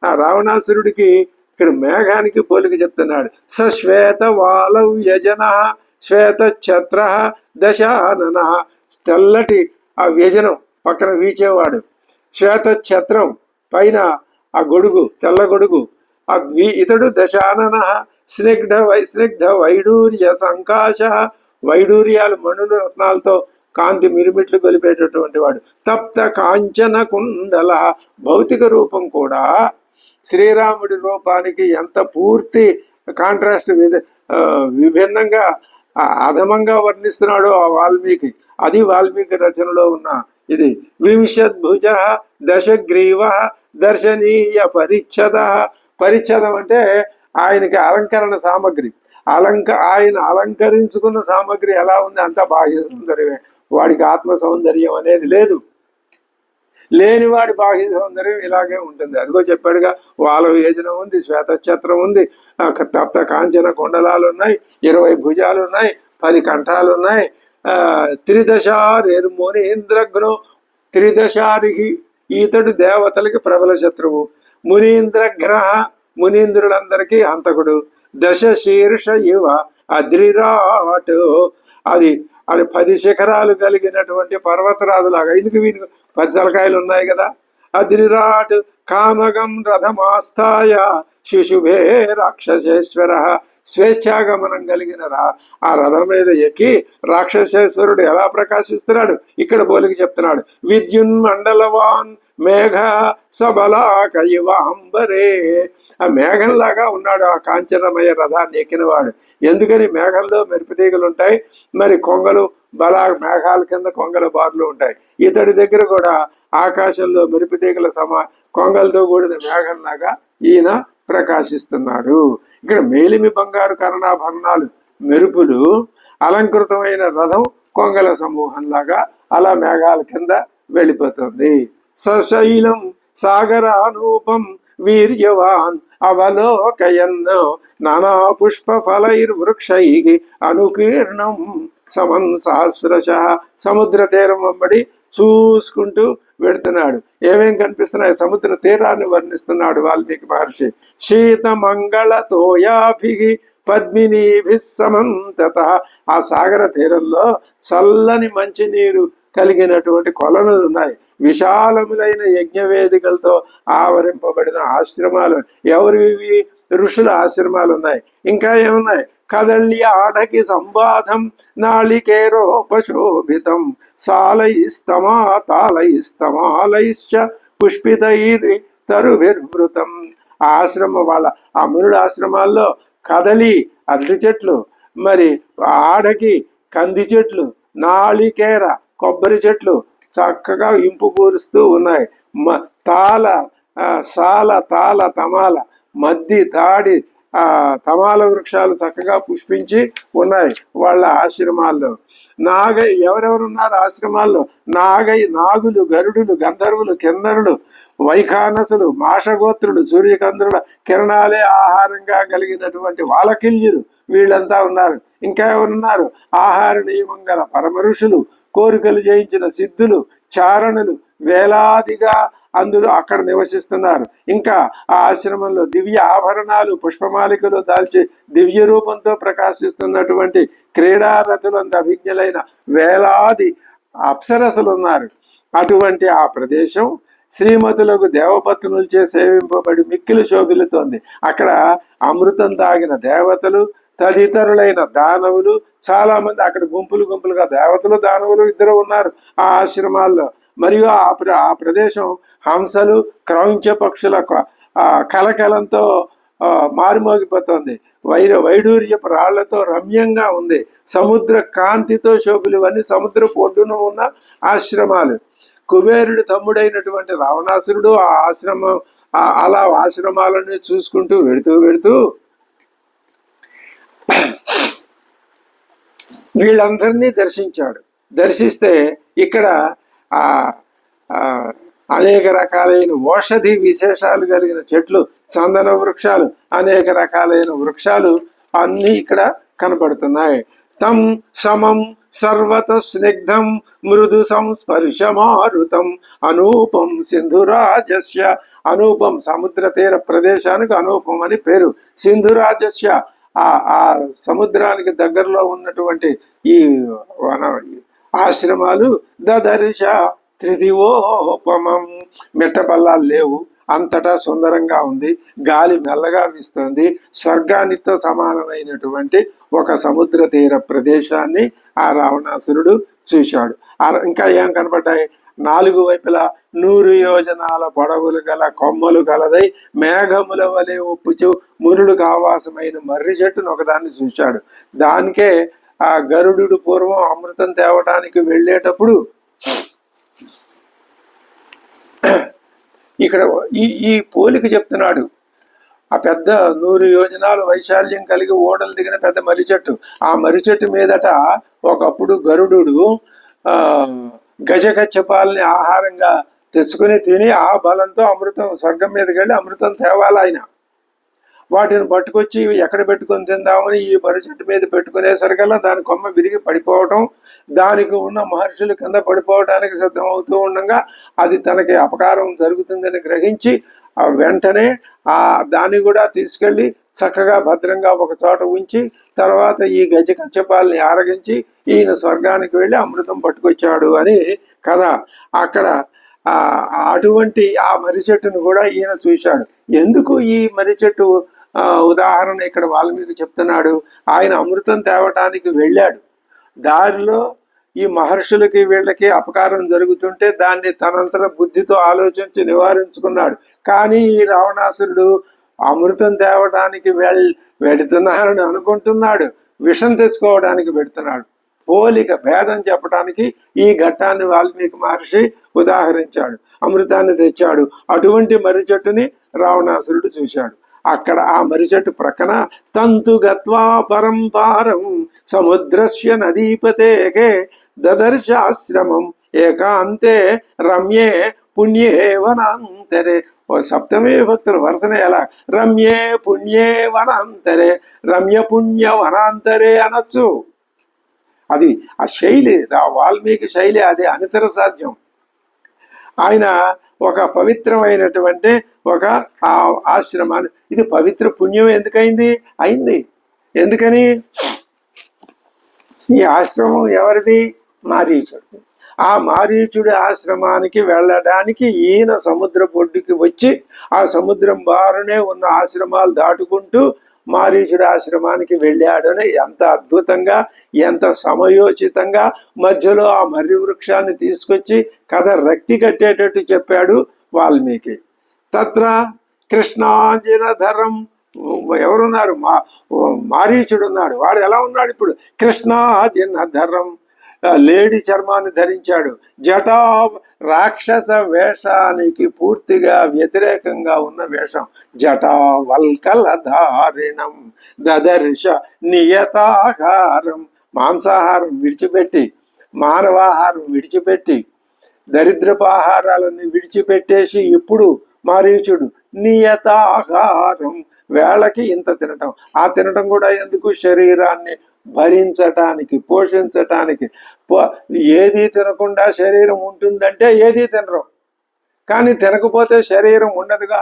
ఆ రావణాసురుడికి ఇక్కడ మేఘానికి పోలిక చెప్తున్నాడు. సశ్వేత వాలౌ యజన శ్వేత ఛత్ర దశానన. తెల్లటి ఆ వ్యజనం పక్కన వీచేవాడు. శ్వేత ఛత్రం పైన ఆ గొడుగు, తెల్ల గొడుగు. ఇతడు దశానన స్నిగ్ధ వైడూర్య సంకాశ. వైడూర్యాలు మణుల రత్నాలతో కాంతి మిరుమిట్లు గొలిపేటటువంటి వాడు. తప్త కాంచన కుండల. భౌతిక రూపం కూడా శ్రీరాముడి రూపానికి ఎంత పూర్తి కాంట్రాస్ట్, విభిన్నంగా అధమంగా వర్ణిస్తున్నాడో ఆ వాల్మీకి. అది వాల్మీకి రచనలో ఉన్న ఇది. వింశద్భుజ దశగ్రీవ దర్శనీయ పరిచ్ఛద. పరిచ్ఛదం అంటే ఆయనకి అలంకరణ సామగ్రి. ఆయన అలంకరించుకున్న సామగ్రి ఎలా ఉంది? అంత బాహ్య సౌందర్యమే. వాడికి ఆత్మ సౌందర్యం అనేది లేదు. లేనివాడి బాహ్య సౌందర్యం ఇలాగే ఉంటుంది. అదిగో చెప్పాడుగా, వాళ్ళ యోజనం ఉంది, శ్వేతఛత్రం ఉంది, తప్త కాంచన కొండలాలు ఉన్నాయి, 20 భుజాలు ఉన్నాయి, 10 కంఠాలు ఉన్నాయి. త్రిదశారిర్మునీంద్రఘ్నో. త్రిదశారికి ఈతడు దేవతలకి ప్రబల శత్రువు. మునీంద్రఘ్న, మునీంద్రులందరికీ హంతకుడు. దశ శీర్ష ఇవ అద్రిరాట్. అది 10 శిఖరాలు కలిగినటువంటి పర్వతరాజులాగా. ఇందుకు వీరికి 10 తలకాయలు ఉన్నాయి కదా. అద్రిరాట్ కామగం రథమాస్తాయ శిశుభే రాక్షసేశ్వర. స్వేచ్ఛాగమనం కలిగిన ఆ రథం మీద ఎక్కి రాక్షసేశ్వరుడు ఎలా ప్రకాశిస్తున్నాడు ఇక్కడ పోలికి చెప్తున్నాడు. విద్యున్మండలవాన్ మేఘ సబలాక ఇవాంబరే. ఆ మేఘంలాగా ఉన్నాడు ఆ కాంచనమయ రథాన్ని ఎక్కినవాడు. ఎందుకని మేఘంలో మెరుపుతీగలు ఉంటాయి, మరి కొంగలు మేఘాల కింద కొంగల బారులు ఉంటాయి. ఇతడి దగ్గర కూడా ఆకాశంలో మెరుపుతీగల కొంగలతో కూడిన మేఘంలాగా ఈయన ప్రకాశిస్తున్నాడు. ఇక్కడ మేలిమి బంగారు కర్ణాభరణాలు మెరుపులు, అలంకృతమైన రథం కొంగల సమూహంలాగా అలా మేఘాల కింద వెళ్ళిపోతుంది. సశైలం సాగరానూపం వీర్యవాన్ అవలోకయన్ నానా పుష్ప ఫలైర్వృక్షై అనుకీర్ణం సమన్ సహస్రశ. సముద్ర తీరం వెంబడి చూసుకుంటూ వెడుతున్నాడు. ఏమేం కనిపిస్తున్నాయి? సముద్ర తీరాన్ని వర్ణిస్తున్నాడు వాల్మీకి మహర్షి. శీతమంగళ తోయాభి పద్మినీభి సమంతత. ఆ సాగర తీరంలో చల్లని మంచినీరు కలిగినటువంటి కొలనులు ఉన్నాయి. విశాలములైన యజ్ఞవేదికలతో ఆవరింపబడిన ఆశ్రమాలు, ఎవరివి? ఋషుల ఆశ్రమాలు ఉన్నాయి. ఇంకా ఏమున్నాయి? కదళ్య ఆడకి సంవాదం నాళికేరోపశోభితం సాలయిస్తమా తాళయిస్తమాలైశ్చ పుష్పితైరి తరువిర్వృతం. వాళ్ళ ఆ మునుల ఆశ్రమాల్లో కదలి అరటి చెట్లు, మరి ఆడకి కంది చెట్లు, నాళికేర కొబ్బరి చెట్లు చక్కగా ఇంపు కూరుస్తూ ఉన్నాయి. తాళ తమాల మద్ది తాడి తమాల వృక్షాలు చక్కగా పుష్పించి ఉన్నాయి వాళ్ళ ఆశ్రమాల్లో. ఎవరెవరున్నారు ఆశ్రమాల్లో? నాగులు, గరుడులు, గంధర్వులు, కిన్నరులు, వైఖానసులు, మాషగోత్రులు, సూర్యకంద్రుల కిరణాలే ఆహారంగా కలిగినటువంటి వాలకిల్యులు, వీళ్ళంతా ఉన్నారు. ఇంకా ఎవరున్నారు? ఆహార నియమం గల పరమ ఋషులు, కోరికలు జయించిన సిద్ధులు, చారణులు వేలాదిగా అందులో అక్కడ నివసిస్తున్నారు. ఇంకా ఆ ఆశ్రమంలో దివ్య ఆభరణాలు, పుష్పమాలికలు దాల్చి దివ్య రూపంతో ప్రకాశిస్తున్నటువంటి క్రీడారథులంత అభిజ్ఞులైన వేలాది అప్సరసులు ఉన్నారు. అటువంటి ఆ ప్రదేశం శ్రీమతులకు దేవపత్నులచే సేవింపబడి మిక్కిలి శోభిల్లుతోంది. అక్కడ అమృతం తాగిన దేవతలు, తదితరులైన దానవులు చాలా మంది, అక్కడ గుంపులుగా దేవతలు దానవులు ఇద్దరు ఉన్నారు ఆ ఆశ్రమాల్లో. మరియు ఆ ప్రదేశం హంసలు, క్రౌంచ పక్షుల కలకలంతో మారుమోగిపోతుంది. వైడూర్యపు రాళ్లతో రమ్యంగా ఉంది. సముద్ర కాంతితో శోభిలువన్నీ సముద్ర ఒడ్డున ఉన్న ఆశ్రమాలు. కుబేరుడి తమ్ముడైనటువంటి రావణాసురుడు ఆ అలా ఆశ్రమాలని చూసుకుంటూ వెడుతూ వీళ్ళందరినీ దర్శించాడు. దర్శిస్తే ఇక్కడ అనేక రకాలైన ఔషధి విశేషాలు కలిగిన చెట్లు, చందన వృక్షాలు, అనేక రకాలైన వృక్షాలు అన్నీ ఇక్కడ కనబడుతున్నాయి. తం సమం సర్వత స్నిగ్ధం మృదు సంస్పర్శమారుతం అనూపం సింధురాజస్య. అనూపం సముద్ర తీర ప్రదేశానికి అనూపం అని పేరు. సింధురాజస్య ఆ సముద్రానికి దగ్గరలో ఉన్నటువంటి ఈ ఆశ్రమాలు దదర్శ త్రిదివోపమం. మెట్టపల్లాలు లేవు, అంతటా సుందరంగా ఉంది, గాలి మెల్లగా వీస్తుంది. స్వర్గానితో సమానమైనటువంటి ఒక సముద్ర తీర ప్రదేశాన్ని ఆ రావణాసురుడు చూశాడు. ఇంకా ఏం కనపడ్డాయి? 4 వైపులా 100 యోజనాల పొడవులు గల కొమ్మలు గలదై మేఘముల వలె ఒప్పుచు మునులకు ఆవాసమైన మర్రి చెట్టును ఒకదాన్ని చూశాడు. దానికే ఆ గరుడు పూర్వం అమృతం తేవడానికి వెళ్ళేటప్పుడు ఇక్కడ ఈ పోలిక చెప్తున్నాడు. ఆ పెద్ద 100 యోజనాలు వైశాల్యం కలిగి ఓడలు దిగిన పెద్ద మర్రి చెట్టు. ఆ మర్రి చెట్టు మీదట ఒకప్పుడు గరుడు గజకచ్చపాలని ఆహారంగా తెచ్చుకుని తిని ఆ బలంతో అమృతం స్వర్గం మీదకి వెళ్ళి అమృతం తేవాలి ఆయన. వాటిని పట్టుకొచ్చి ఎక్కడ పెట్టుకొని తిందామని ఈ మర్రి చెట్టు మీద పెట్టుకునేసరికల్లా దాని కొమ్మ విరిగి పడిపోవటం, దానికి ఉన్న మహర్షులు కింద పడిపోవటానికి సిద్ధమవుతూ ఉండగా అది తనకి అపకారం జరుగుతుందని గ్రహించి వెంటనే దాన్ని కూడా తీసుకెళ్ళి చక్కగా భద్రంగా ఒక చోట ఉంచి తర్వాత ఈ గజ కచ్చపాలని ఆరగించి ఈయన స్వర్గానికి వెళ్ళి అమృతం పట్టుకొచ్చాడు అని కథ. అక్కడ అటువంటి ఆ మర్రి చెట్టును కూడా ఈయన చూశాడు. ఎందుకు ఈ మర్రి చెట్టు ఉదాహరణ ఇక్కడ వాల్మీకి చెప్తున్నాడు. ఆయన అమృతం తేవటానికి వెళ్ళాడు. దారిలో ఈ మహర్షులకి వీళ్ళకి అపకారం జరుగుతుంటే దాన్ని తనంతర బుద్ధితో ఆలోచించి నివారించుకున్నాడు. కానీ ఈ రావణాసురుడు అమృతం తేవడానికి వెళుతున్నారని అనుకుంటున్నాడు, విషం తెచ్చుకోవడానికి పెడుతున్నాడు. పోలిక భేదం చెప్పడానికి ఈ ఘట్టాన్ని వాల్మీకి మహర్షి ఉదాహరించాడు. అమృతాన్ని తెచ్చాడు. అటువంటి మర్రి చెట్టుని రావణాసురుడు చూశాడు. అక్కడ ఆ మర్రి చెట్టు ప్రక్కన తంతు గత్వా పరంపారం సముద్రస్య నదీపతేకే దదర్శాశ్రమం ఏకాంతే రమ్యే పుణ్యే వనాంతరే. సప్తమే భక్తులు వరుసనే ఎలా రమ్యే పుణ్యే వనాంతరే, రమ్య పుణ్య వనాంతరే అనొచ్చు. అది ఆ శైలి, వాల్మీకి శైలి, అది అనితర సాధ్యం. ఆయన ఒక పవిత్రమైనటువంటి ఒక ఆశ్రమాన్ని, ఇది పవిత్ర పుణ్యం ఎందుకైంది? అయింది. ఎందుకని? ఈ ఆశ్రమం ఎవరిది? మారీచుడు. ఆ మారీచుడి ఆశ్రమానికి వెళ్ళడానికి ఈయన సముద్ర పొడ్డుకి వచ్చి ఆ సముద్రం బారునే ఉన్న ఆశ్రమాలు దాటుకుంటూ మారీచుడి ఆశ్రమానికి వెళ్ళాడని ఎంత అద్భుతంగా, ఎంత సమయోచితంగా మధ్యలో ఆ మర్రి వృక్షాన్ని తీసుకొచ్చి కథ రక్తి కట్టేటట్టు చెప్పాడు వాల్మీకి. తత్ర కృష్ణాజినధరం, ఎవరున్నారు? మారీచుడు ఉన్నాడు. వాడు ఎలా ఉన్నాడు ఇప్పుడు? కృష్ణాజినధరం, లేడి చర్మాన్ని ధరించాడు. జటా, రాక్షస వేషానికి పూర్తిగా వ్యతిరేకంగా ఉన్న వేషం. జటా వల్కలధారిణం దదర్శ నియతాహారం, మాంసాహారం విడిచిపెట్టి, మానవాహారం విడిచిపెట్టి, దరిద్రపాహారాలన్నీ విడిచిపెట్టేసి ఇప్పుడు మారీచుడు నియతాహారం, వేళకి ఇంత తినటం. ఆ తినటం కూడా ఎందుకు? శరీరాన్ని భరించటానికి, పోషించటానికి. ఏది తినకుండా శరీరం ఉంటుందంటే ఏది తినరు, కానీ తినకపోతే శరీరం ఉండదుగా.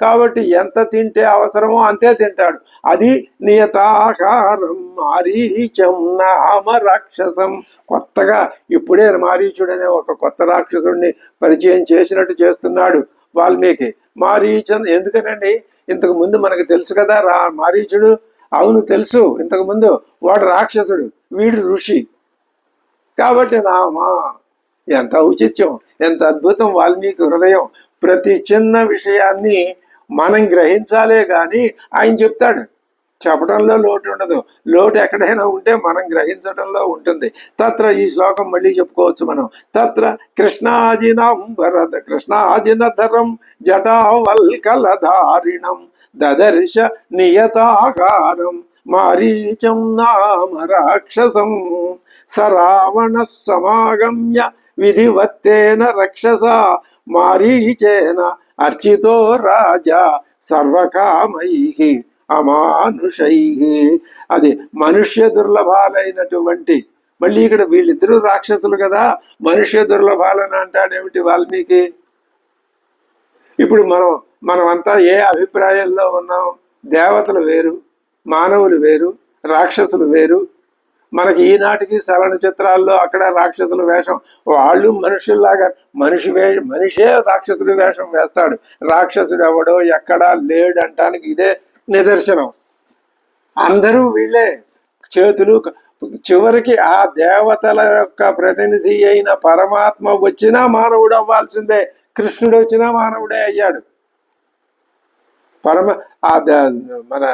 కాబట్టి ఎంత తింటే అవసరమో అంతే తింటాడు. అది నియతాహారం మారీచం నామ రాక్షసం. కొత్తగా ఇప్పుడే మారీచుడు అనే ఒక కొత్త రాక్షసుడిని పరిచయం చేసినట్టు చేస్తున్నాడు వాల్మీకి. మారీచం ఎందుకనండి? ఇంతకు ముందు మనకు తెలుసు కదా మారీచుడు. అవును తెలుసు, ఇంతకు ముందు వాడు రాక్షసుడు, వీడు ఋషి. కాబట్టి నామా, ఎంత ఔచిత్యం, ఎంత అద్భుతం వాల్మీకి హృదయం. ప్రతి చిన్న విషయాన్ని మనం గ్రహించాలే కానీ ఆయన చెప్తాడు. చెప్పడంలో లోటు ఉండదు. లోటు ఎక్కడైనా ఉంటే మనం గ్రహించడంలో ఉంటుంది. తత్ర, ఈ శ్లోకం మళ్ళీ చెప్పుకోవచ్చు మనం. తత్ర కృష్ణాజినధరం జటావల్కలధారిణం దదర్శ నియతాకారం మారీచం నామ రాక్షసం సరావణ సమాగమ్య విధివత్తేన రక్షస మారీచేన అర్చితో రాజా సర్వకామైః అమానుషైః. అది మనుష్య దుర్లభాలైనటువంటి, మళ్ళీ ఇక్కడ వీళ్ళిద్దరూ రాక్షసులు కదా, మనుష్య దుర్లభాలని అంటాడేమిటి వాల్మీకి? ఇప్పుడు మనమంతా ఏ అభిప్రాయంలో ఉన్నాం? దేవతలు వేరు, మానవులు వేరు, రాక్షసులు వేరు. మనకి ఈనాటికి చలనచిత్రాల్లో అక్కడ రాక్షసుల వేషం, వాళ్ళు మనుషుల్లాగా, మనిషే రాక్షసుడి వేషం వేస్తాడు. రాక్షసుడు ఎవడో ఎక్కడా లేడంటానికి ఇదే నిదర్శనం. అందరూ వీళ్ళే. చేతులు, చివరికి ఆ దేవతల యొక్క ప్రతినిధి అయిన పరమాత్మ వచ్చినా మానవుడు అవ్వాల్సిందే. కృష్ణుడు వచ్చినా మానవుడే అయ్యాడు. మన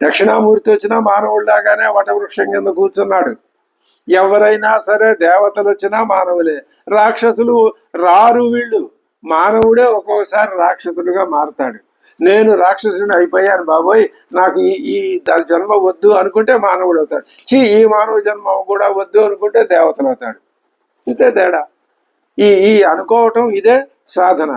దక్షిణామూర్తి వచ్చినా మానవుడిలాగానే వటవృక్షం కింద కూర్చున్నాడు. ఎవరైనా సరే, దేవతలు వచ్చినా మానవులే. రాక్షసులు రారు. వీళ్ళు మానవుడే ఒక్కొక్కసారి రాక్షసుడిగా మారుతాడు. నేను రాక్షసుని అయిపోయాను బాబోయ్, నాకు ఈ జన్మ వద్దు అనుకుంటే మానవుడు అవుతాడు. ఈ మానవ జన్మ కూడా వద్దు అనుకుంటే దేవతలు అవుతాడు. ఇంతే తేడా. ఈ అనుకోవటం ఇదే సాధన.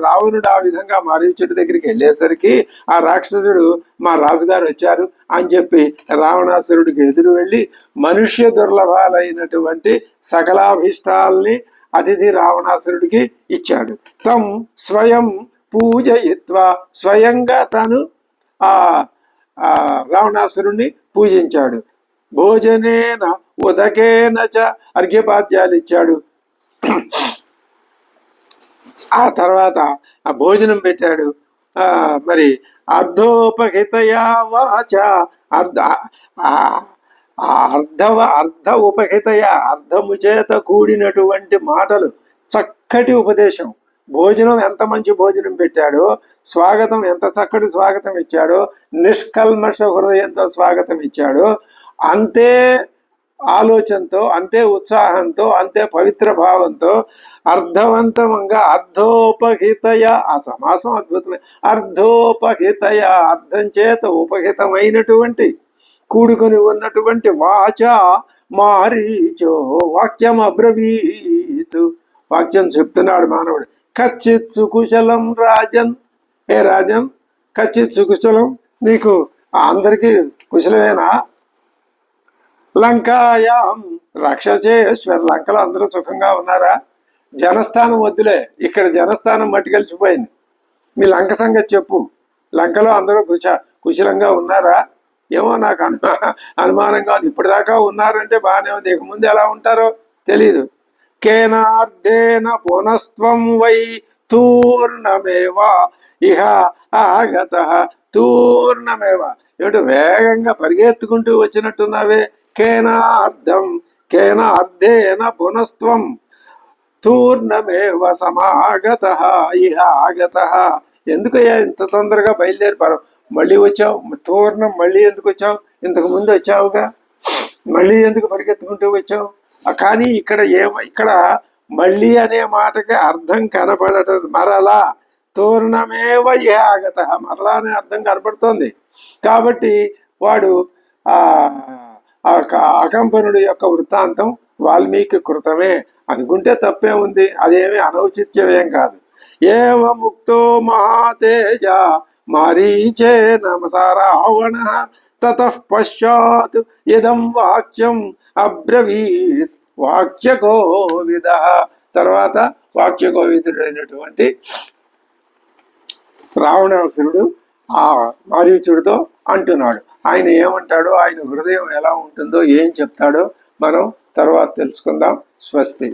రావణుడు ఆ విధంగా మారీచుడి దగ్గరికి వెళ్ళేసరికి ఆ రాక్షసుడు, మా రాజుగారు వచ్చారు అని చెప్పి రావణాసురుడికి ఎదురు వెళ్ళి మనుష్య దుర్లభాలైనటువంటి సకలాభిష్టాల్ని అతిథి రావణాసురుడికి ఇచ్చాడు. తం స్వయం పూజయిత్వా, స్వయంగా తాను ఆ రావణాసురుణ్ణి పూజించాడు. భోజనేన ఉదకేన చ, అర్ఘ్యపాద్యాలు ఇచ్చాడు. ఆ తర్వాత ఆ భోజనం పెట్టాడు. మరి అర్ధోపహితయా వాచ అర్ధ అర్ధ ఉపహితయ అర్ధము చేత కూడినటువంటి మాటలు, చక్కటి ఉపదేశం, భోజనం ఎంత మంచి భోజనం పెట్టాడో, స్వాగతం ఎంత చక్కటి స్వాగతం ఇచ్చాడో, నిష్కల్మష హృదయంతో స్వాగతం ఇచ్చాడో, అంతే ఆలోచనతో, అంతే ఉత్సాహంతో, అంతే పవిత్ర భావంతో అర్థవంతంగా అర్ధోపహితయ, ఆ సమాసం అద్భుతమే, అర్ధోపహితయ అర్థం చేత ఉపహితమైనటువంటి కూడుకొని ఉన్నటువంటి వాచ మారీచో వాక్యం అబ్రవీతు, వాక్యం చెప్తున్నాడు మానవుడు. కచ్చిత్ సుకుశలం రాజన్, ఏ రాజన్ కచ్చిత్ సుకుశలం, నీకు అందరికీ కుశలమేనా? లంకాయాం రక్షసేశ్వర, లంకలో అందరూ సుఖంగా ఉన్నారా? జనస్థానం వద్దులే, ఇక్కడ జనస్థానం మట్టుకెలిసిపోయింది. మీ లంక సంగతి చెప్పు. లంకలో అందరూ కుశలంగా ఉన్నారా? ఏమో నాకు అనుమానంగా ఉంది. ఇప్పటిదాకా ఉన్నారంటే బాగానే ఉంది, ఇక ముందు ఎలా ఉంటారో తెలీదు. కేనార్ధేన పునస్త్వం వై తూర్ణమేవా ఇహ ఆగత, తూర్ణమేవా, ఏమిటో వేగంగా పరిగెత్తుకుంటూ వచ్చినట్టున్నావే. కేనార్ధం కేనార్ధేన పునస్త్వం తూర్ణమేవ సమాగత ఇహ ఆగత, ఎందుకయ్యా ఇంత తొందరగా బయలుదేరిపారు? మళ్ళీ వచ్చావు, తూర్ణం మళ్ళీ ఎందుకు వచ్చావు? ఇంతకు ముందు వచ్చావుగా, మళ్ళీ ఎందుకు పరిగెత్తుకుంటూ వచ్చావు? కానీ ఇక్కడ మళ్ళీ అనే మాటకి అర్థం కనపడటం, మరలా తూర్ణమేవ ఇహ ఆగత, మరలా అనే అర్థం కనపడుతోంది. కాబట్టి వాడు అకంపనుడి యొక్క వృత్తాంతం వాల్మీకి కృతమే అనుకుంటే తప్పే ఉంది, అదేమి అనౌచిత్యమేం కాదు. ఏవ ముక్తో మహాతేజ మారీచే నమసారావణ తతః పశ్చాత్ ఇదం వాక్యం అబ్రవీత్ వాక్యకోవిద, తర్వాత వాక్యకోవిదుడైనటువంటి రావణాసురుడు ఆ మారీచుడితో అంటున్నాడు. ఆయన ఏమంటాడో, ఆయన హృదయం ఎలా ఉంటుందో, ఏం చెప్తాడో మనం తర్వాత తెలుసుకుందాం. స్వస్తి.